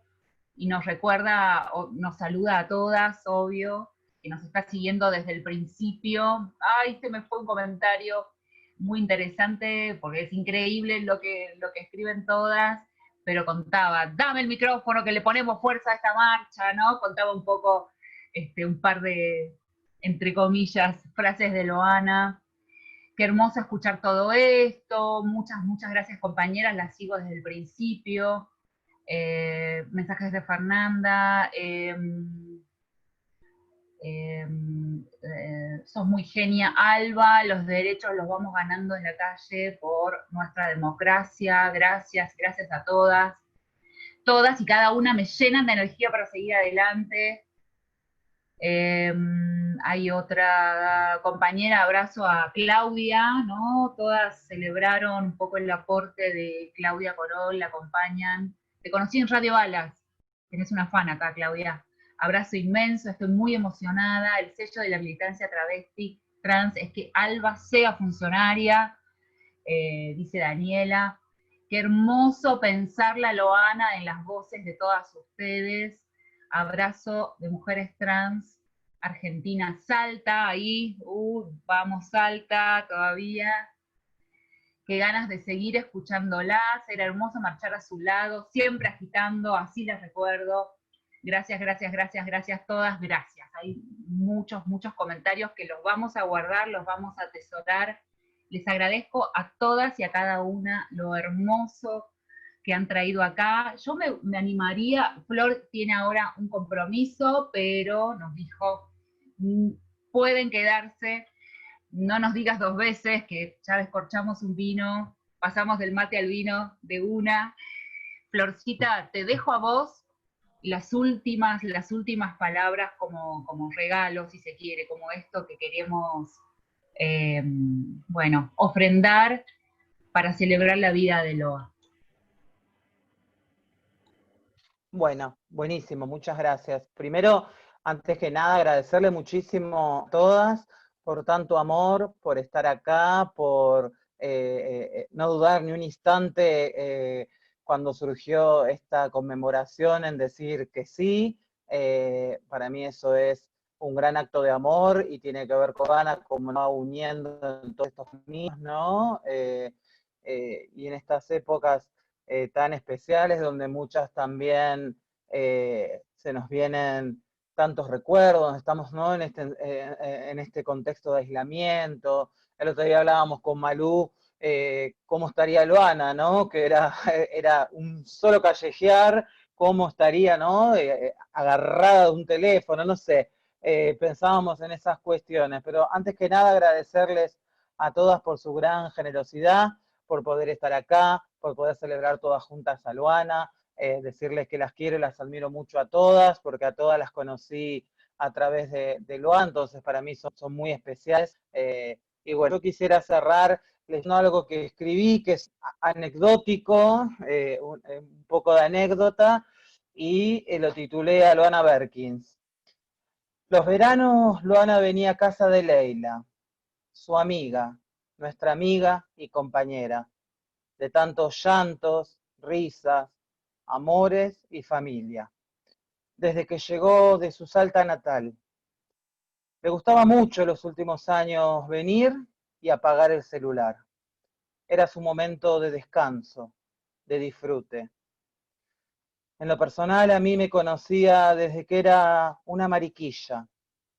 y nos recuerda, nos saluda a todas, obvio, que nos está siguiendo desde el principio. Ay, se me fue un comentario muy interesante porque es increíble lo que escriben todas, pero contaba, dame el micrófono que le ponemos fuerza a esta marcha, ¿no? Contaba un poco, un par de, entre comillas, frases de Loana. Qué hermoso escuchar todo esto, muchas gracias compañeras, las sigo desde el principio. Mensajes de Fernanda, sos muy genia, Alba, los derechos los vamos ganando en la calle por nuestra democracia, gracias a todas y cada una me llenan de energía para seguir adelante. Hay otra compañera, abrazo a Claudia, ¿no? Todas celebraron un poco el aporte de Claudia Corol, la acompañan. Te conocí en Radio Alas, tenés una fan acá, Claudia. Abrazo inmenso, estoy muy emocionada. El sello de la militancia travesti trans es que Alba sea funcionaria, dice Daniela. Qué hermoso pensar la Loana en las voces de todas ustedes. Abrazo de mujeres trans, Argentina, Salta, ahí, vamos Salta todavía. Qué ganas de seguir escuchándolas, era hermoso marchar a su lado, siempre agitando, así las recuerdo. Gracias todas, gracias. Hay muchos comentarios que los vamos a guardar, los vamos a atesorar. Les agradezco a todas y a cada una lo hermoso que han traído acá. Yo me animaría, Flor tiene ahora un compromiso, pero nos dijo, pueden quedarse, no nos digas dos veces, que ya descorchamos un vino, pasamos del mate al vino de una. Florcita, te dejo a vos las últimas palabras como regalo, si se quiere, como esto que queremos, ofrendar para celebrar la vida de Loa. Bueno, buenísimo, muchas gracias. Primero, antes que nada, agradecerle muchísimo a todas por tanto amor, por estar acá, por no dudar ni un instante cuando surgió esta conmemoración en decir que sí. Para mí eso es un gran acto de amor y tiene que ver con Ana como no uniendo en todos estos niños, ¿no? Y en estas épocas tan especiales, donde muchas también se nos vienen tantos recuerdos, estamos, ¿no? en este contexto de aislamiento. El otro día hablábamos con Malú, cómo estaría Loana, ¿no? Que era un solo callejear, cómo estaría, ¿no? Agarrada de un teléfono, no sé. Pensábamos en esas cuestiones, pero antes que nada agradecerles a todas por su gran generosidad, por poder estar acá, por poder celebrar todas juntas a Loana, decirles que las quiero y las admiro mucho a todas, porque a todas las conocí a través de Loana, entonces para mí son muy especiales. Y bueno, yo quisiera cerrar leyendo algo que escribí, que es anecdótico, un poco de anécdota, y lo titulé a Loana Berkins. Los veranos Loana venía a casa de Leila, su amiga, nuestra amiga y compañera, de tantos llantos, risas, amores y familia, desde que llegó de su Salta natal. Le gustaba mucho los últimos años venir y apagar el celular. Era su momento de descanso, de disfrute. En lo personal, a mí me conocía desde que era una mariquilla,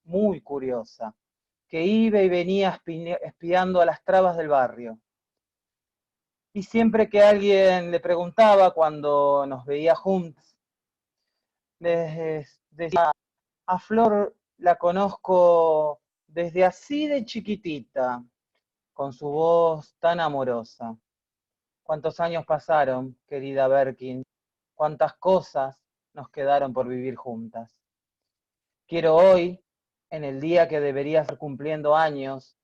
muy curiosa, que iba y venía espiando a las trabas del barrio. Y siempre que alguien le preguntaba cuando nos veía juntos, les decía, a Flor la conozco desde así de chiquitita, con su voz tan amorosa. ¿Cuántos años pasaron, querida Berkin? ¿Cuántas cosas nos quedaron por vivir juntas? Quiero hoy, en el día que debería estar cumpliendo años,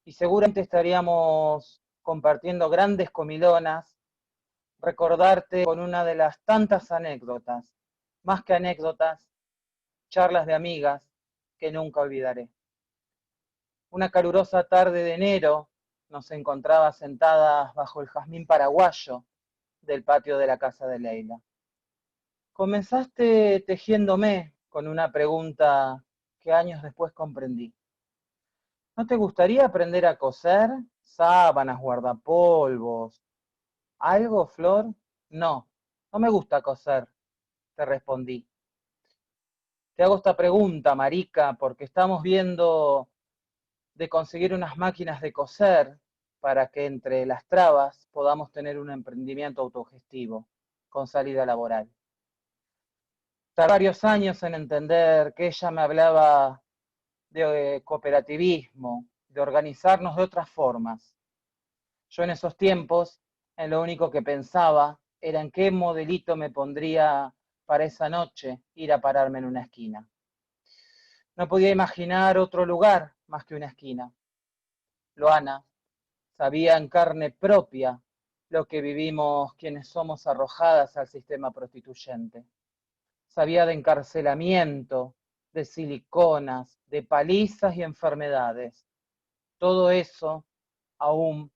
y seguramente estaríamos compartiendo grandes comilonas, recordarte con una de las tantas anécdotas, más que anécdotas, charlas de amigas que nunca olvidaré. Una calurosa tarde de enero nos encontraba sentadas bajo el jazmín paraguayo del patio de la casa de Leila. Comenzaste tejiéndome con una pregunta que años después comprendí. ¿No te gustaría aprender a coser? Sábanas, guardapolvos. ¿Algo, Flor? No, no me gusta coser, te respondí. Te hago esta pregunta, marica, porque estamos viendo de conseguir unas máquinas de coser para que entre las trabas podamos tener un emprendimiento autogestivo con salida laboral. Tardé varios años en entender que ella me hablaba de cooperativismo, de organizarnos de otras formas. Yo en esos tiempos, en lo único que pensaba era en qué modelito me pondría para esa noche ir a pararme en una esquina. No podía imaginar otro lugar más que una esquina. Luana sabía en carne propia lo que vivimos quienes somos arrojadas al sistema prostituyente. Sabía de encarcelamiento, de siliconas, de palizas y enfermedades. Todo eso aún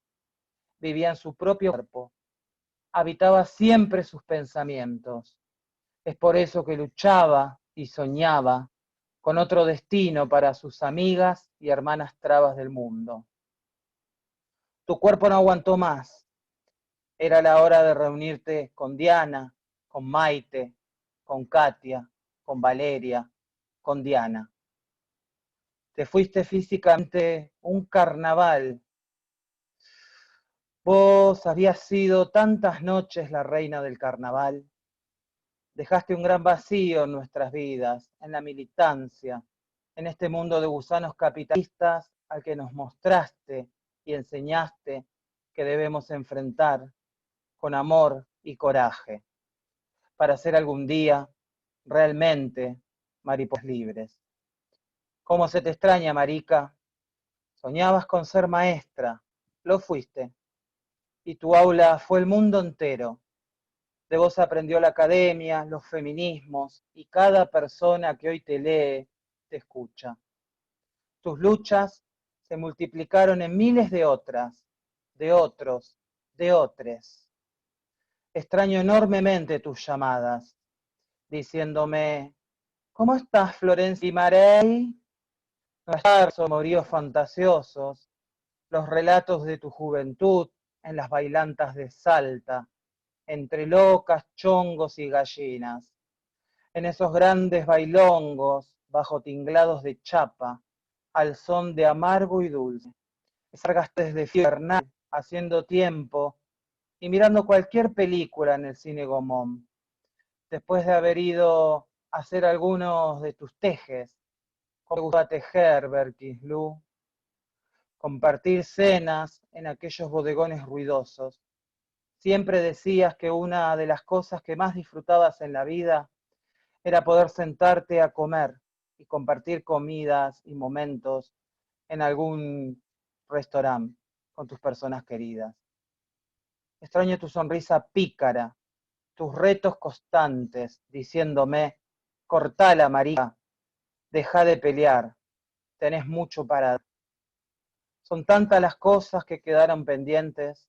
vivía en su propio cuerpo. Habitaba siempre sus pensamientos. Es por eso que luchaba y soñaba con otro destino para sus amigas y hermanas trabas del mundo. Tu cuerpo no aguantó más. Era la hora de reunirte con Diana, con Maite, con Katia, con Valeria, con Diana. Te fuiste físicamente un carnaval. Vos habías sido tantas noches la reina del carnaval. Dejaste un gran vacío en nuestras vidas, en la militancia, en este mundo de gusanos capitalistas al que nos mostraste y enseñaste que debemos enfrentar con amor y coraje para ser algún día realmente mariposas libres. ¿Cómo se te extraña, marica? Soñabas con ser maestra, lo fuiste, y tu aula fue el mundo entero. De vos aprendió la academia, los feminismos, y cada persona que hoy te lee, te escucha. Tus luchas se multiplicaron en miles de otras, de otros, de otros. Extraño enormemente tus llamadas, diciéndome, ¿cómo estás, Florencia y Marey? Los amoríos fantasiosos, los relatos de tu juventud en las bailantas de Salta, entre locas, chongos y gallinas, en esos grandes bailongos bajo tinglados de chapa, al son de amargo y dulce. Salgaste desde Fiernal, haciendo tiempo y mirando cualquier película en el cine Gomón. Después de haber ido a hacer algunos de tus tejes, ¿cómo te gustaba tejer, Berkislu? Compartir cenas en aquellos bodegones ruidosos. Siempre decías que una de las cosas que más disfrutabas en la vida era poder sentarte a comer y compartir comidas y momentos en algún restaurante con tus personas queridas. Extraño tu sonrisa pícara, tus retos constantes, diciéndome, cortala, marica, deja de pelear, tenés mucho para dar. Son tantas las cosas que quedaron pendientes.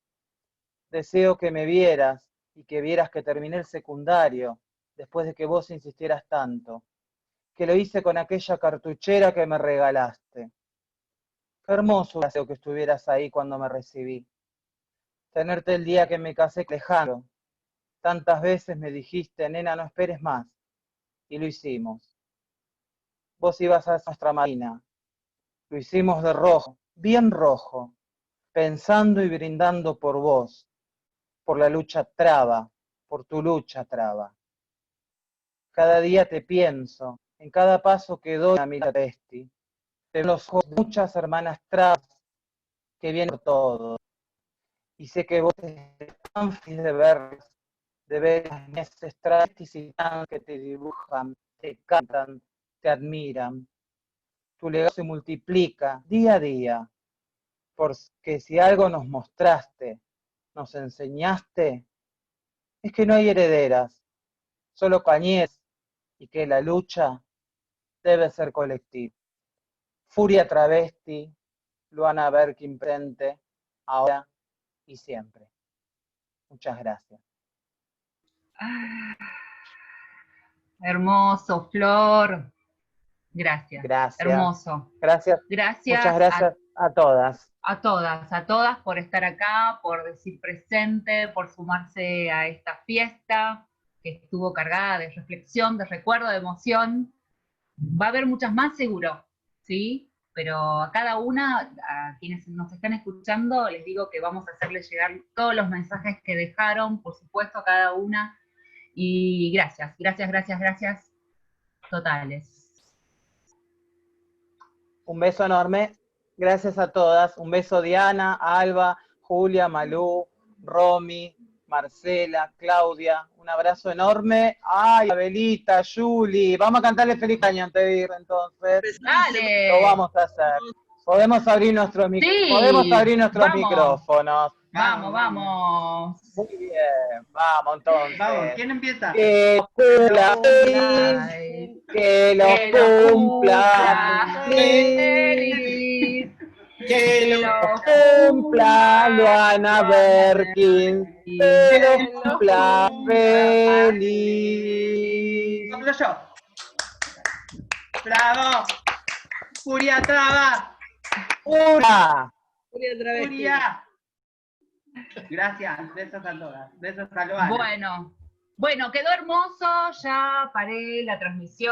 Deseo que me vieras y que vieras que terminé el secundario después de que vos insistieras tanto, que lo hice con aquella cartuchera que me regalaste. Qué hermoso deseo que estuvieras ahí cuando me recibí. Tenerte el día que me casé lejano, Tantas veces me dijiste, nena, no esperes más. Y lo hicimos. Vos ibas a nuestra marina. Lo hicimos de rojo, bien rojo, pensando y brindando por vos, por la lucha traba, por tu lucha traba. Cada día te pienso, en cada paso que doy a mi travesti. Te veo los ojos de muchas hermanas trabas que vienen por todo. Y sé que vos estás tan feliz de ver las meses travestis y tan que te dibujan, te cantan, te admiran. Tu legado se multiplica día a día, porque si algo nos mostraste, nos enseñaste, es que no hay herederas, solo cañez, y que la lucha debe ser colectiva. Furia Travesti, Luana Berkin presente, ahora y siempre. Muchas gracias. Hermoso, Flor. Gracias. Gracias. Hermoso. Gracias. Gracias. Muchas gracias a todas. A todas por estar acá, por decir presente, por sumarse a esta fiesta que estuvo cargada de reflexión, de recuerdo, de emoción. Va a haber muchas más seguro, ¿sí? Pero a cada una, a quienes nos están escuchando, les digo que vamos a hacerles llegar todos los mensajes que dejaron, por supuesto, a cada una. Y gracias, gracias, gracias, gracias totales. Un beso enorme. Gracias a todas. Un beso Diana, Alba, Julia, Malú, Romy, Marcela, Claudia. Un abrazo enorme. Ay, Abelita, Juli. Vamos a cantarle feliz año antes de ir, entonces. Dale. Lo vamos a hacer. Podemos abrir nuestros, podemos abrir nuestros micrófonos. Vamos, vamos. Muy bien, vamos entonces. Vamos, ¿quién empieza? Que cumpla feliz, que lo cumpla feliz, que lo cumpla Luana Berkin, que lo cumpla feliz. Soplo yo. ¡Bravo! ¡Furia Traba! ¡Furia! ¡Furia! Gracias, besos a todas. Besos a Luana. Bueno, quedó hermoso, ya paré la transmisión.